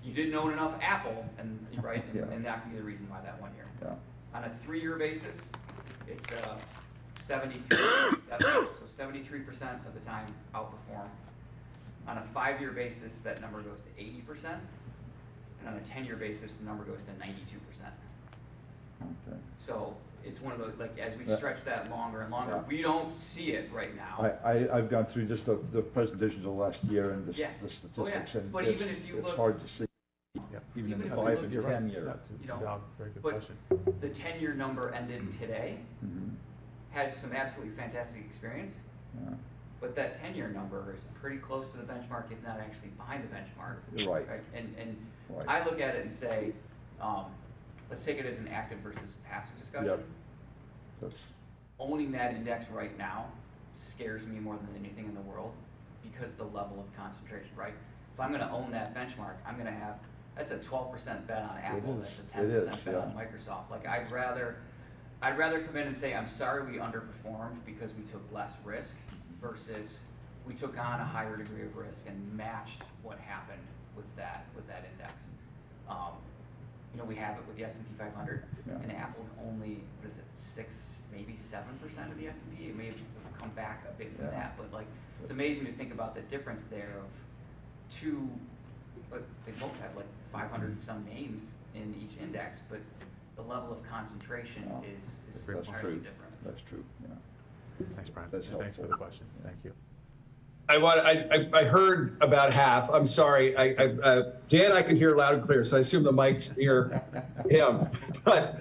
You didn't own enough Apple, and right, Yeah. and that can be the reason why that 1 year. Yeah. On a 3-year basis, it's 73%, so 73% of the time outperform. On a 5-year basis, that number goes to 80%, and on a 10-year basis, the number goes to 92%. Okay. So it's one of those, like, as we Yeah. stretch that longer and longer, Yeah. we don't see it right now. I've gone through just the presentations of the last year and the Yeah. statistics, Oh, yeah. and But even if you it's look- hard to see, Yeah. even in Even the if you 5 look and at- 10 year. Yeah, You know, very good but question. the 10-year number ended today, Mhm. has some absolutely fantastic experience, Yeah. but that 10-year number is pretty close to the benchmark, if not actually behind the benchmark. You're right. And Right. I look at it and say, let's take it as an active versus passive discussion. Yep. That's, Owning that index right now scares me more than anything in the world because the level of concentration, right? If I'm gonna own that benchmark, I'm gonna have, that's a 12% bet on Apple, is. that's a It is, 10% bet yeah. on Microsoft. Like, I'd rather come in and say, I'm sorry we underperformed because we took less risk versus we took on a higher degree of risk and matched what happened with that index. You know, we have it with the S&P 500, Yeah. and Apple's only, what is it, 6, maybe 7% of the S&P? It may have come back a bit from Yeah. that, but like, it's amazing to think about the difference there of two, like, they both have like 500 some names in each index, but the level of concentration Wow. is that's entirely true, different. that's true, yeah. Thanks, Brian. That's Thanks for helpful. the question. Thank you. I heard about half. I'm sorry. Dan, I could hear loud and clear, so I assume the mic's near him. But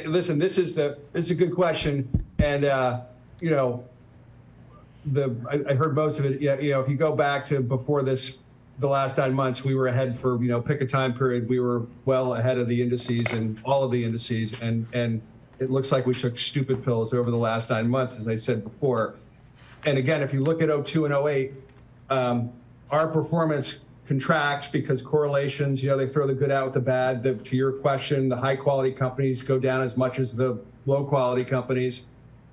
listen, this is a good question, and you know, I heard most of it. Yeah, you know, if you go back to before this, the last 9 months, we were ahead for, you know, pick a time period. We were well ahead of the indices and all of the indices, and it looks like we took stupid pills over the last 9 months, as I said before. And again, if you look at 02 and 08, our performance contracts because correlations, you know, they throw the good out with the bad. To your question, the high quality companies go down as much as the low quality companies.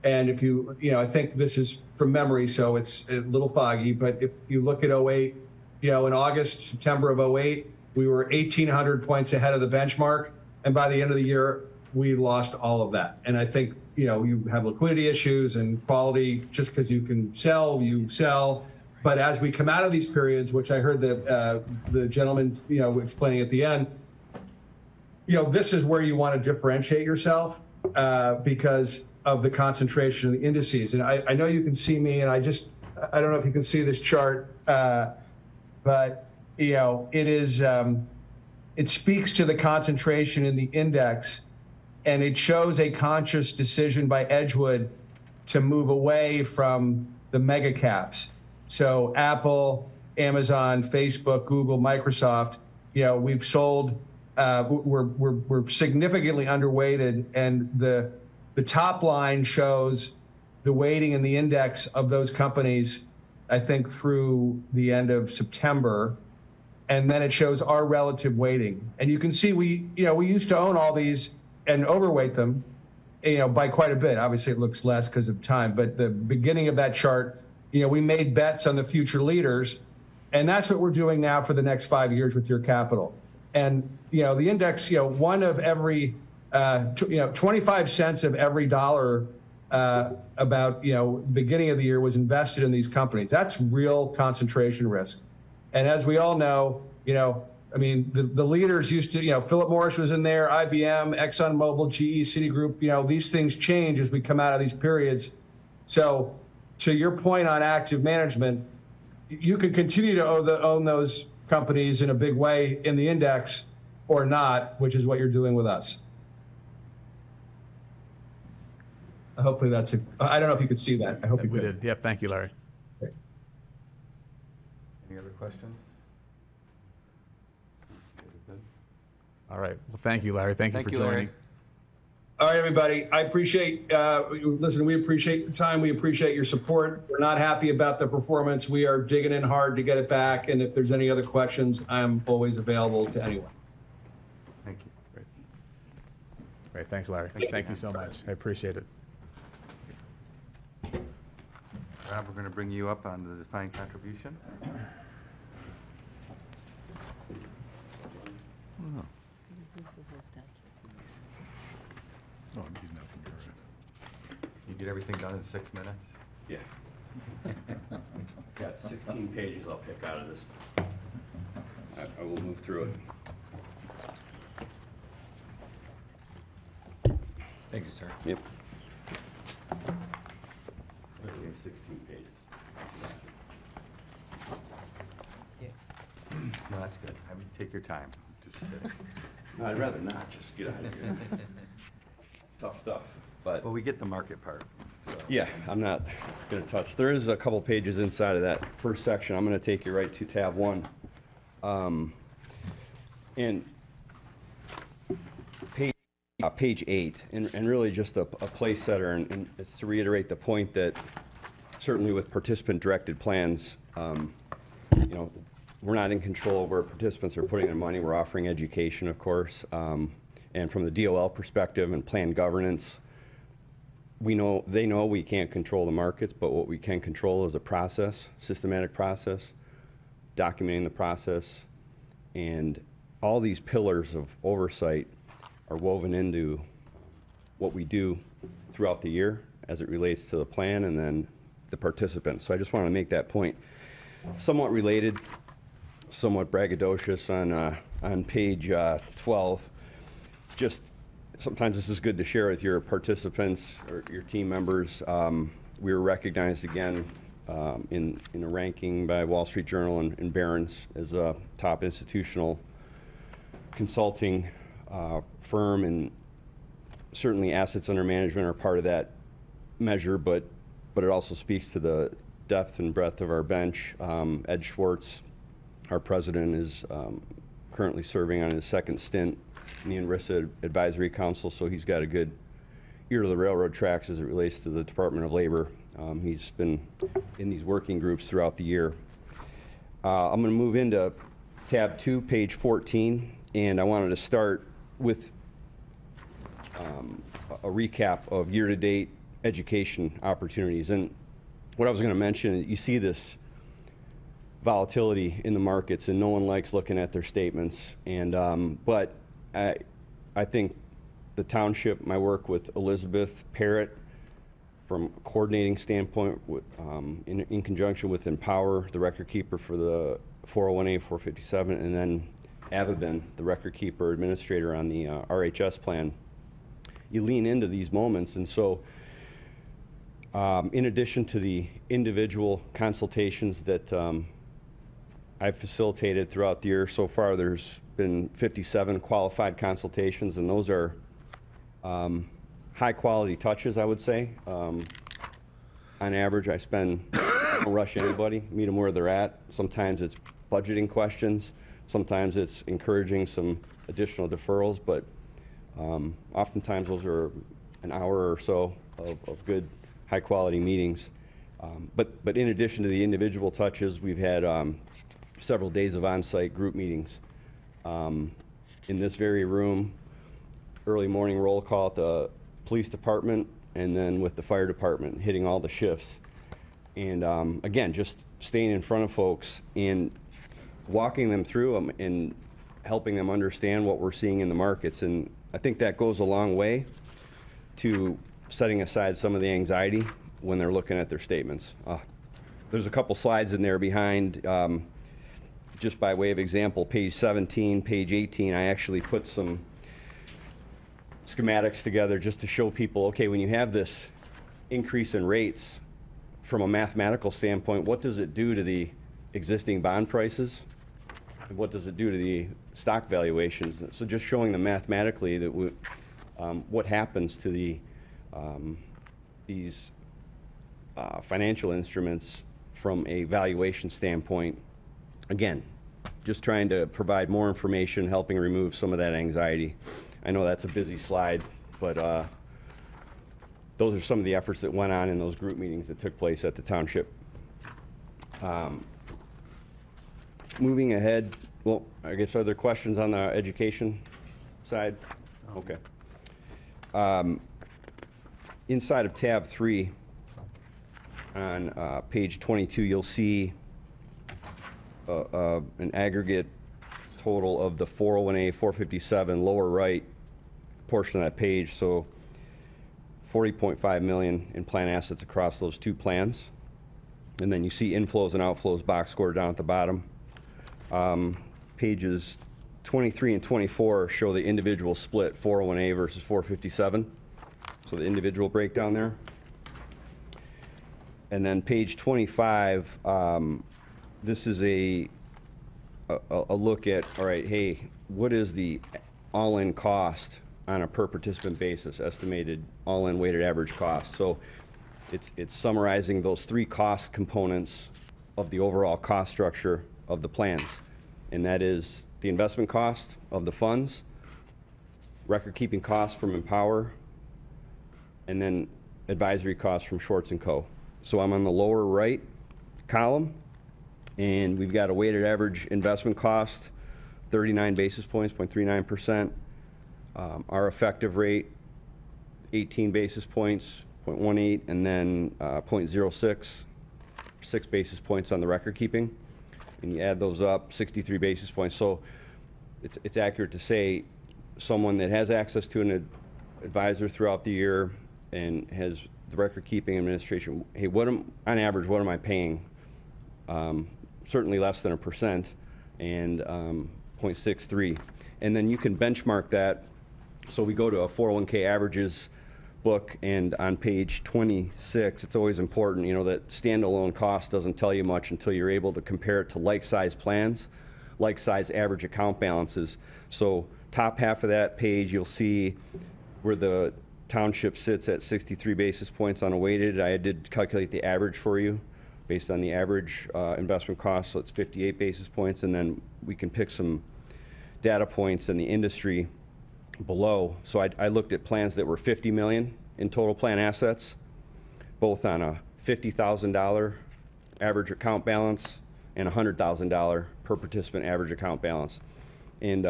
And if you know, I think this is from memory, so it's a little foggy, but if you look at 08, you know, in August, September of 08, we were 1,800 points ahead of the benchmark. And by the end of the year, we lost all of that. And I think, you know, you have liquidity issues and quality. Just because you can sell, you sell. But as we come out of these periods, which I heard the gentleman, you know, explaining at the end, you know, this is where you want to differentiate yourself because of the concentration of the indices. And I know you can see me, and I don't know if you can see this chart, but, you know, it is, it speaks to the concentration in the index, and it shows a conscious decision by Edgewood to move away from the mega caps. So Apple, Amazon, Facebook, Google, Microsoft, we've sold, we're significantly underweighted, and the top line shows the weighting in the index of those companies, I think, through the end of September. And then it shows our relative weighting. And you can see we used to own all these and overweight them, by quite a bit. Obviously, it looks less because of time. But the beginning of that chart, we made bets on the future leaders. And that's what we're doing now for the next 5 years with your capital. And, the index, one of every, 25 cents of every dollar about, beginning of the year was invested in these companies. That's real concentration risk. And as we all know, the leaders used to, Philip Morris was in there, IBM, ExxonMobil, GE, Citigroup, these things change as we come out of these periods. So to your point on active management, you can continue to own those companies in a big way in the index or not, which is what you're doing with us. Hopefully I don't know if you could see that. I hope you We could. did. Yep. Thank you, Larry. Any other questions? All right. Well, thank you, Larry. Thank you for joining. All right, everybody. I appreciate, we appreciate your time. We appreciate your support. We're not happy about the performance. We are digging in hard to get it back. And if there's any other questions, I'm always available to anyone. Thank you. Great. Thanks, Larry. Thank you so much. I appreciate it. Rob, we're going to bring you up on the defined contribution. Oh, he's not from your end. You get everything done in 6 minutes? Yeah. Got 16 pages I'll pick out of this. I will move through it. Thank you, sir. Yep. We have 16 pages. No, that's good. I mean, take your time. Just kidding. No, I'd rather not, just get out of here. Tough stuff, but. Well, we get the market part. So. Yeah, I'm not going to touch. There is a couple pages inside of that first section. I'm going to take you right to tab 1. And page 8, and really just a place setter, and it's to reiterate the point that certainly with participant-directed plans, we're not in control of where participants are putting their money. We're offering education, of course, and from the DOL perspective and plan governance, they know we can't control the markets, but what we can control is a process, systematic process, documenting the process, and all these pillars of oversight are woven into what we do throughout the year as it relates to the plan and then the participants. So I just want to make that point. Somewhat related, somewhat braggadocious on page 12. Just sometimes this is good to share with your participants or your team members. We were recognized again in a ranking by Wall Street Journal and Barron's as a top institutional consulting firm, and certainly assets under management are part of that measure, but it also speaks to the depth and breadth of our bench. Ed Schwartz, our president, is currently serving on his second stint in the ENRISA Advisory Council, so he's got a good ear to the railroad tracks as it relates to the Department of Labor. He's been in these working groups throughout the year. I'm going to move into tab 2, page 14, and I wanted to start with a recap of year-to-date education opportunities. And what I was going to mention, you see this volatility in the markets, and no one likes looking at their statements. And but I think the township, my work with Elizabeth Parrott, from a coordinating standpoint, in conjunction with Empower, the record keeper for the 401A, 457, and then Avabin, the record keeper administrator on the RHS plan, you lean into these moments. And so in addition to the individual consultations that I've facilitated throughout the year. So far, there's been 57 qualified consultations, and those are high-quality touches, I would say. On average, I don't rush anybody, meet them where they're at. Sometimes it's budgeting questions. Sometimes it's encouraging some additional deferrals, but oftentimes those are an hour or so of good, high-quality meetings. But in addition to the individual touches, we've had several days of on-site group meetings. In this very room, early morning roll call at the police department, and then with the fire department, hitting all the shifts. And again, just staying in front of folks and walking them through them and helping them understand what we're seeing in the markets. And I think that goes a long way to setting aside some of the anxiety when they're looking at their statements. There's a couple slides in there behind, just by way of example, page 17, page 18, I actually put some schematics together just to show people, okay, when you have this increase in rates, from a mathematical standpoint, what does it do to the existing bond prices? And what does it do to the stock valuations? So just showing them mathematically that what happens to these financial instruments from a valuation standpoint. Again, just trying to provide more information, helping remove some of that anxiety. I know that's a busy slide, but those are some of the efforts that went on in those group meetings that took place at the township. Moving ahead, well, I guess, are there questions on the education side? Okay. Inside of tab 3 on page 22, you'll see an aggregate total of the 401A 457 lower right portion of that page. So $40.5 million in plan assets across those two plans. And then you see inflows and outflows box score down at the bottom. Pages 23 and 24 show the individual split, 401A versus 457. So the individual breakdown there. And then page 25, this is a look at, all right, hey, what is the all-in cost on a per participant basis, estimated all-in weighted average cost. So it's summarizing those three cost components of the overall cost structure of the plans. And that is the investment cost of the funds, record-keeping costs from Empower, and then advisory costs from Schwartz & Co. So I'm on the lower right column, and we've got a weighted average investment cost, 39 basis points, 0.39%. Our effective rate, 18 basis points, 0.18, and then 0.06, 6 basis points on the record keeping. And you add those up, 63 basis points. So it's accurate to say someone that has access to an advisor throughout the year and has the record keeping administration, hey, on average, what am I paying? Certainly less than 1%, and 0.63. And then you can benchmark that. So we go to a 401k averages book, and on page 26, it's always important, that standalone cost doesn't tell you much until you're able to compare it to like-size plans, like-size average account balances. So top half of that page, you'll see where the township sits at 63 basis points on a weighted. I did calculate the average for you based on the average investment cost, so it's 58 basis points, and then we can pick some data points in the industry below. So I looked at plans that were $50 million in total plan assets, both on a $50,000 average account balance and $100,000 per participant average account balance. And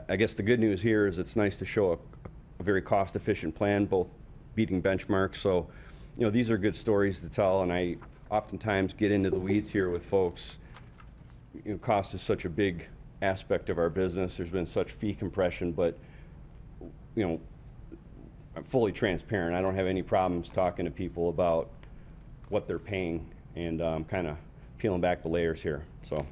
I guess the good news here is it's nice to show a very cost-efficient plan, both beating benchmarks. So, these are good stories to tell, and I oftentimes get into the weeds here with folks. Cost is such a big aspect of our business. There's been such fee compression, but I'm fully transparent. I don't have any problems talking to people about what they're paying and kind of peeling back the layers here. So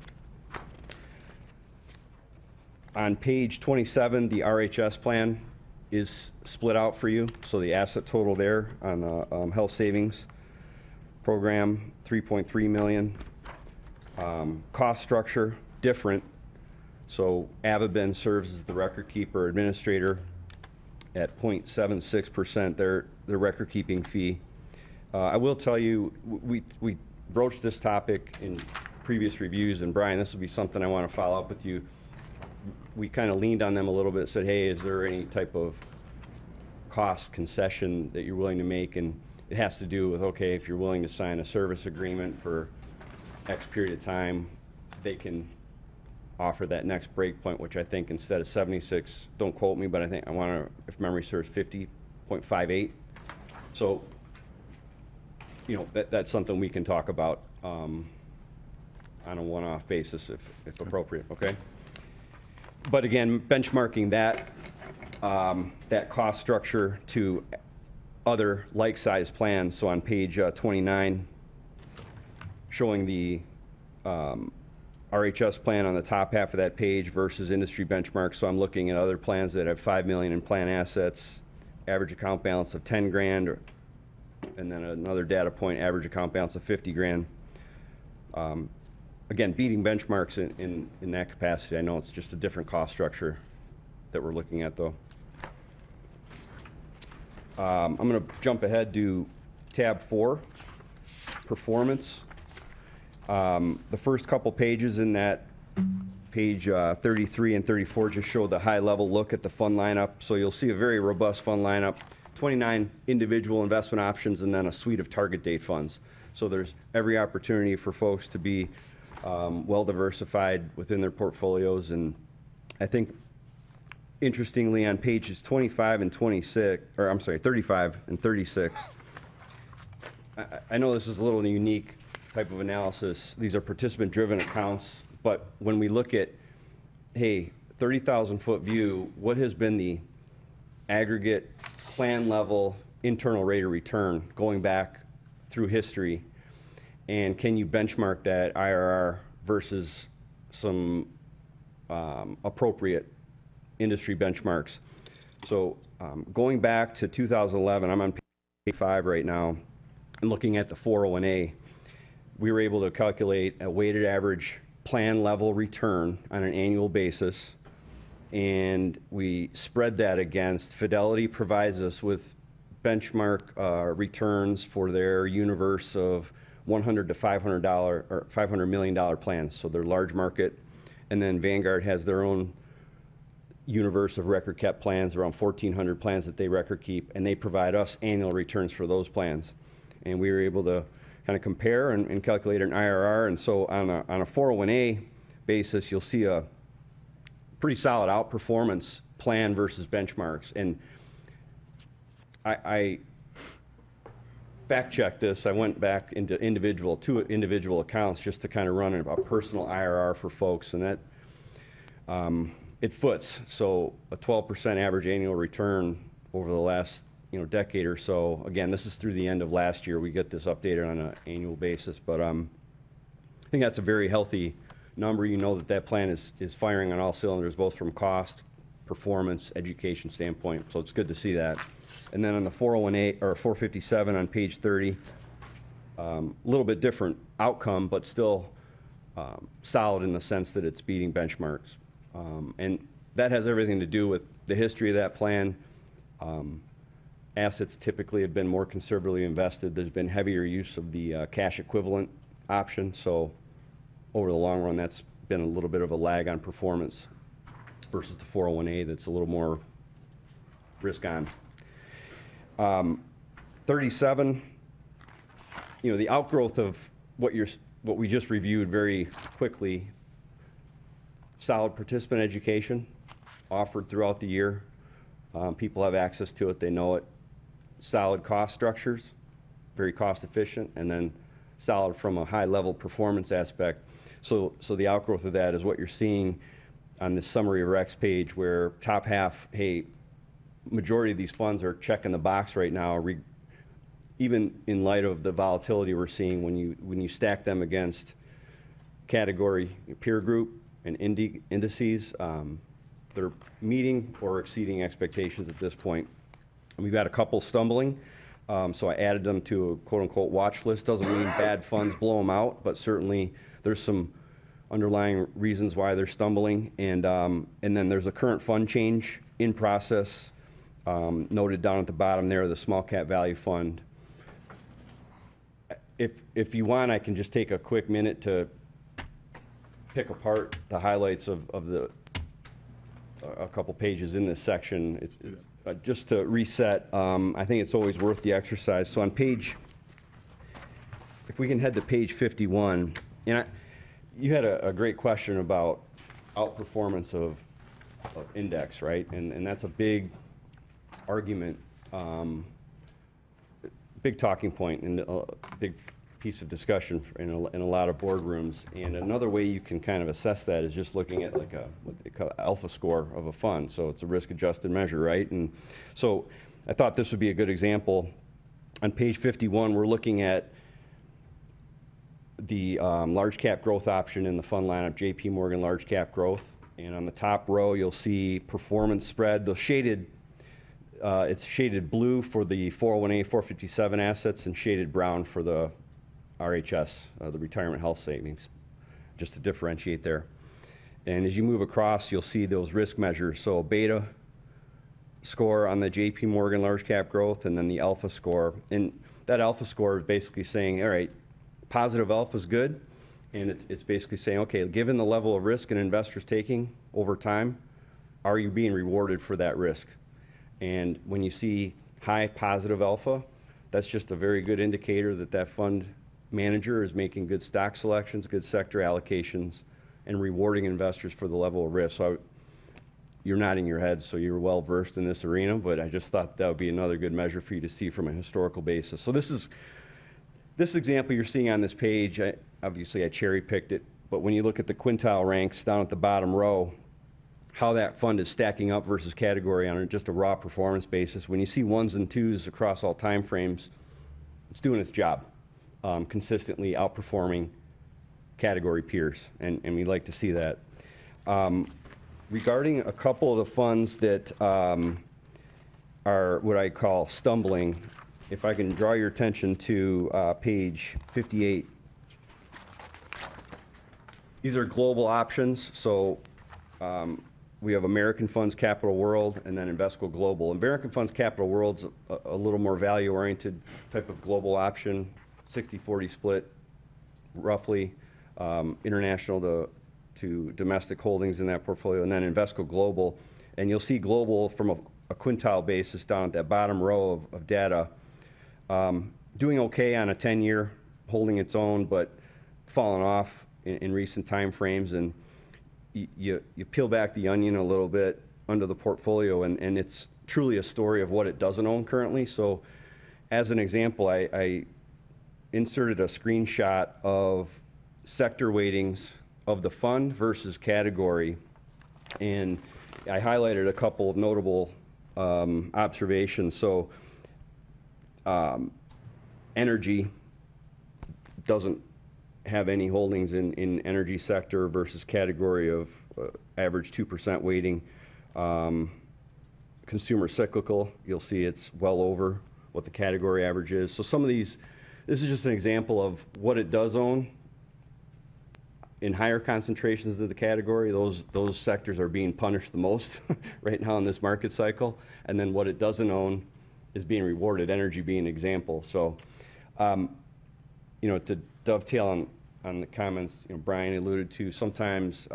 on page 27, the RHS plan is split out for you. So the asset total there on the health savings program, $3.3 million. Cost structure, different. So Avabin serves as the record keeper administrator at 0.76%, their record keeping fee. I will tell you, we broached this topic in previous reviews, and Brian, this will be something I want to follow up with you. We kind of leaned on them a little bit, said, hey, is there any type of cost concession that you're willing to make? And it has to do with, okay, if you're willing to sign a service agreement for X period of time, they can offer that next break point, which I think instead of 76, don't quote me, but I think I want to, if memory serves, 50.58. So, you know, that's something we can talk about on a one-off basis if appropriate, okay? But again, benchmarking that, that cost structure to other like-sized plans. So on page 29, showing the RHS plan on the top half of that page versus industry benchmarks. So I'm looking at other plans that have $5 million in plan assets, average account balance of 10 grand, and then another data point, average account balance of 50 grand. Again, beating benchmarks in that capacity. I know it's just a different cost structure that we're looking at, though. I'm going to jump ahead to tab 4, performance. The first couple pages in that page 33 and 34 just show the high-level look at the fund lineup. So you'll see a very robust fund lineup, 29 individual investment options, and then a suite of target date funds. So there's every opportunity for folks to be well diversified within their portfolios. And I think, interestingly, on pages 25 and 26, or I'm sorry, 35 and 36, I know this is a little unique type of analysis. These are participant-driven accounts, but when we look at, hey, 30,000-foot view, what has been the aggregate plan level internal rate of return going back through history, and can you benchmark that IRR versus some appropriate industry benchmarks? So going back to 2011, I'm on page 5 right now, and looking at the 401A, we were able to calculate a weighted average plan level return on an annual basis, and we spread that against Fidelity provides us with benchmark returns for their universe of $100 to $500 or $500 million plans, so they're large market, and then Vanguard has their own universe of record kept plans, around 1,400 plans that they record keep, and they provide us annual returns for those plans, and we were able to kind of compare and calculate an IRR. And so on a 401A basis, you'll see a pretty solid outperformance plan versus benchmarks. And I fact-checked this. I went back into two individual accounts just to kind of run a personal IRR for folks, and that it foots. So a 12% average annual return over the last decade or so. Again, this is through the end of last year. We get this updated on an annual basis, but I think that's a very healthy number. You know that plan is firing on all cylinders, both from cost, performance, education standpoint. So it's good to see that. And then on the 401A or 457 on page 30, a little bit different outcome, but still solid in the sense that it's beating benchmarks. And that has everything to do with the history of that plan. Assets typically have been more conservatively invested. There's been heavier use of the cash equivalent option. So over the long run, that's been a little bit of a lag on performance versus the 401A that's a little more risk on. 37, the outgrowth of what we just reviewed very quickly, solid participant education offered throughout the year. People have access to it, they know it. Solid cost structures, very cost efficient, and then solid from a high level performance aspect. So the outgrowth of that is what you're seeing on this summary of Rex page, where top half, hey, majority of these funds are checking the box right now, even in light of the volatility we're seeing when you stack them against category peer group and indices. They're meeting or exceeding expectations at this point. And we've got a couple stumbling. So I added them to a quote-unquote watch list. Doesn't mean bad funds blow them out, but certainly there's some underlying reasons why they're stumbling. And then there's a current fund change in process, noted down at the bottom there, the small cap value fund. If you want, I can just take a quick minute to pick apart the highlights of a couple pages in this section. It's just to reset, I think it's always worth the exercise. So on page, if we can head to page 51, and you had a great question about outperformance of index, right? And that's a big argument, big talking point, and a big piece of discussion in a lot of boardrooms. And another way you can kind of assess that is just looking at like what they call alpha score of a fund. So it's a risk-adjusted measure, right? And so I thought this would be a good example. On page 51, we're looking at the large cap growth option in the fund lineup, JP Morgan large cap growth. And on the top row, you'll see performance spread. The shaded, it's shaded blue for the 401A, 457 assets, and shaded brown for the RHS, the retirement health savings, just to differentiate there. And as you move across, you'll see those risk measures. So beta score on the JP Morgan large cap growth, and then the alpha score. And that alpha score is basically saying, all right, positive alpha is good. And it's basically saying, okay, given the level of risk an investor's taking over time, are you being rewarded for that risk? And when you see high positive alpha, that's just a very good indicator that that fund manager is making good stock selections, good sector allocations, and rewarding investors for the level of risk. So you're nodding your head, so you're well versed in this arena, but I just thought that would be another good measure for you to see from a historical basis. So this example you're seeing on this page, obviously I cherry picked it, but when you look at the quintile ranks down at the bottom row, how that fund is stacking up versus category on just a raw performance basis, when you see ones and twos across all time frames, it's doing its job. Consistently outperforming category peers, and we like to see that. Regarding a couple of the funds that are what I call stumbling, if I can draw your attention to page 58. These are global options, so we have American Funds Capital World and then Invesco Global. American Funds Capital World's a little more value-oriented type of global option, 60-40 split, roughly, international to domestic holdings in that portfolio, and then Invesco Global. And you'll see Global from a quintile basis down at that bottom row of data, doing okay on a 10-year, holding its own, but falling off in recent time frames. And you peel back the onion a little bit under the portfolio, and it's truly a story of what it doesn't own currently. So as an example, I inserted a screenshot of sector weightings of the fund versus category, and I highlighted a couple of notable observations. So energy doesn't have any holdings in energy sector versus category of average 2% weighting. Consumer cyclical, you'll see it's well over what the category average is. So some of these, this is just an example of what it does own. In higher concentrations of the category, those sectors are being punished the most right now in this market cycle. And then what it doesn't own is being rewarded, energy being an example. So, to dovetail on the comments Brian alluded to, sometimes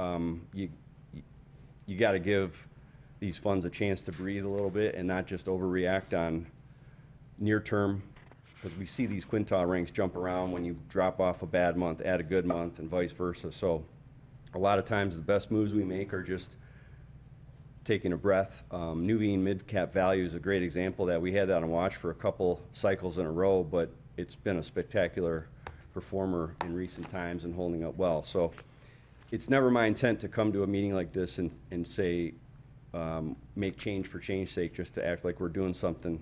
you got to give these funds a chance to breathe a little bit and not just overreact on near term, because we see these quintile ranks jump around when you drop off a bad month, add a good month, and vice versa. So a lot of times the best moves we make are just taking a breath. Nuveen mid-cap value is a great example of that. We had that on watch for a couple cycles in a row, but it's been a spectacular performer in recent times and holding up well. So it's never my intent to come to a meeting like this and say, make change for change's sake, just to act like we're doing something.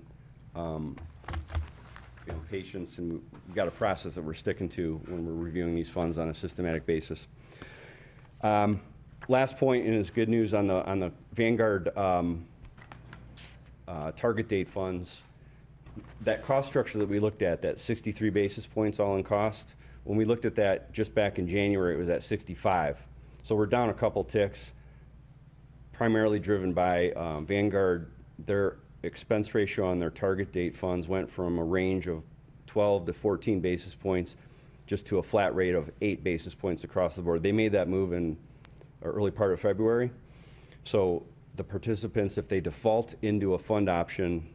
Patience, and we've got a process that we're sticking to when we're reviewing these funds on a systematic basis. Last point, and it's good news on the Vanguard target date funds. that cost structure that we looked at, that 63 basis points all in cost, when we looked at that just back in January, it was at 65. So we're down a couple ticks, primarily driven by Vanguard. Their expense ratio on their target date funds went from a range of 12 to 14 basis points just to a flat rate of 8 basis points across the board. They made that move in early part of February. So the participants, if they default into a fund option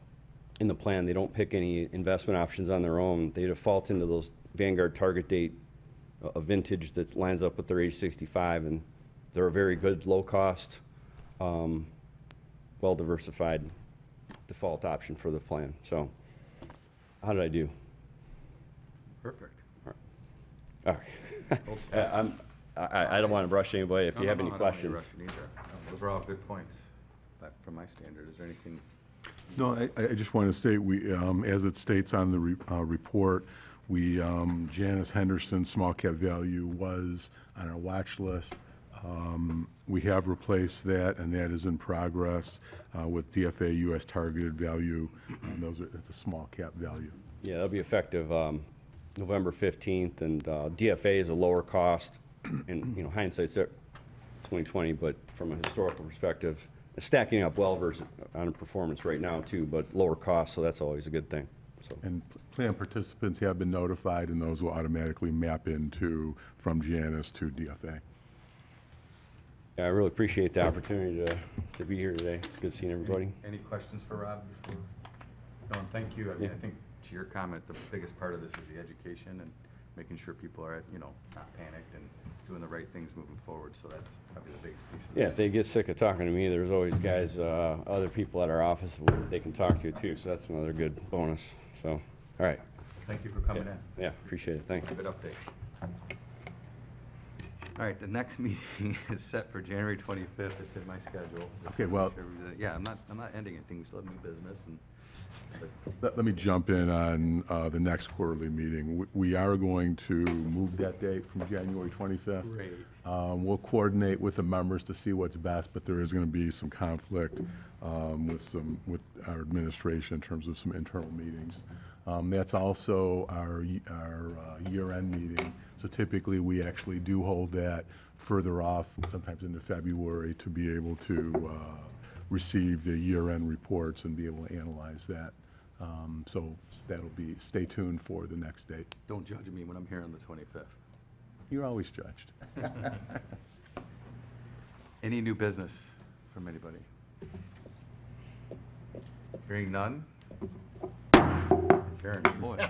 in the plan, they don't pick any investment options on their own, they default into those Vanguard target date a vintage that lines up with their age 65, and they're a very good, low cost, well diversified default option for the plan. So how did I do? Perfect. All right. I don't want to rush anybody. If you have any I don't want questions. you to rush it either. No, those are all good points. But from my standard, is there anything? No, I just want to say, we, as it states on the report, we, Janice Henderson, small cap value, was on our watch list. We have replaced that, and that is in progress with DFA US targeted value. It's a small cap value. Yeah, that'll be effective November 15th, and DFA is a lower cost, and hindsight's 2020, but from a historical perspective, it's stacking up well versus on performance right now too, but lower cost, so that's always a good thing. So. And plan participants have been notified, and those will automatically map into from Janice to DFA. Yeah, I really appreciate the opportunity to be here today. It's good seeing everybody. Any questions for Rob before? No, and thank you. I mean, I think to your comment, the biggest part of this is the education and making sure people are, not panicked and doing the right things moving forward. So that's probably the biggest piece of Yeah, this. if they get sick of talking to me, there's always guys, other people at our office that they can talk to too. So that's another good bonus. So, all right. Thank you for coming in. Yeah, appreciate it. Thanks. Good update. All right, the next meeting is set for January 25th. It's in my schedule. Okay, well- Yeah, I'm not ending anything. We still have new business and. Let me jump in on the next quarterly meeting. We are going to move that date from January 25th. Great. We'll coordinate with the members to see what's best, but there is going to be some conflict with our administration in terms of some internal meetings. That's also our year-end meeting. So typically, we actually do hold that further off, sometimes into February, to be able to receive the year-end reports and be able to analyze that. So that'll be, stay tuned for the next date. Don't judge me when I'm here on the 25th. You're always judged. Any new business from anybody? Hearing none? Karen, boy.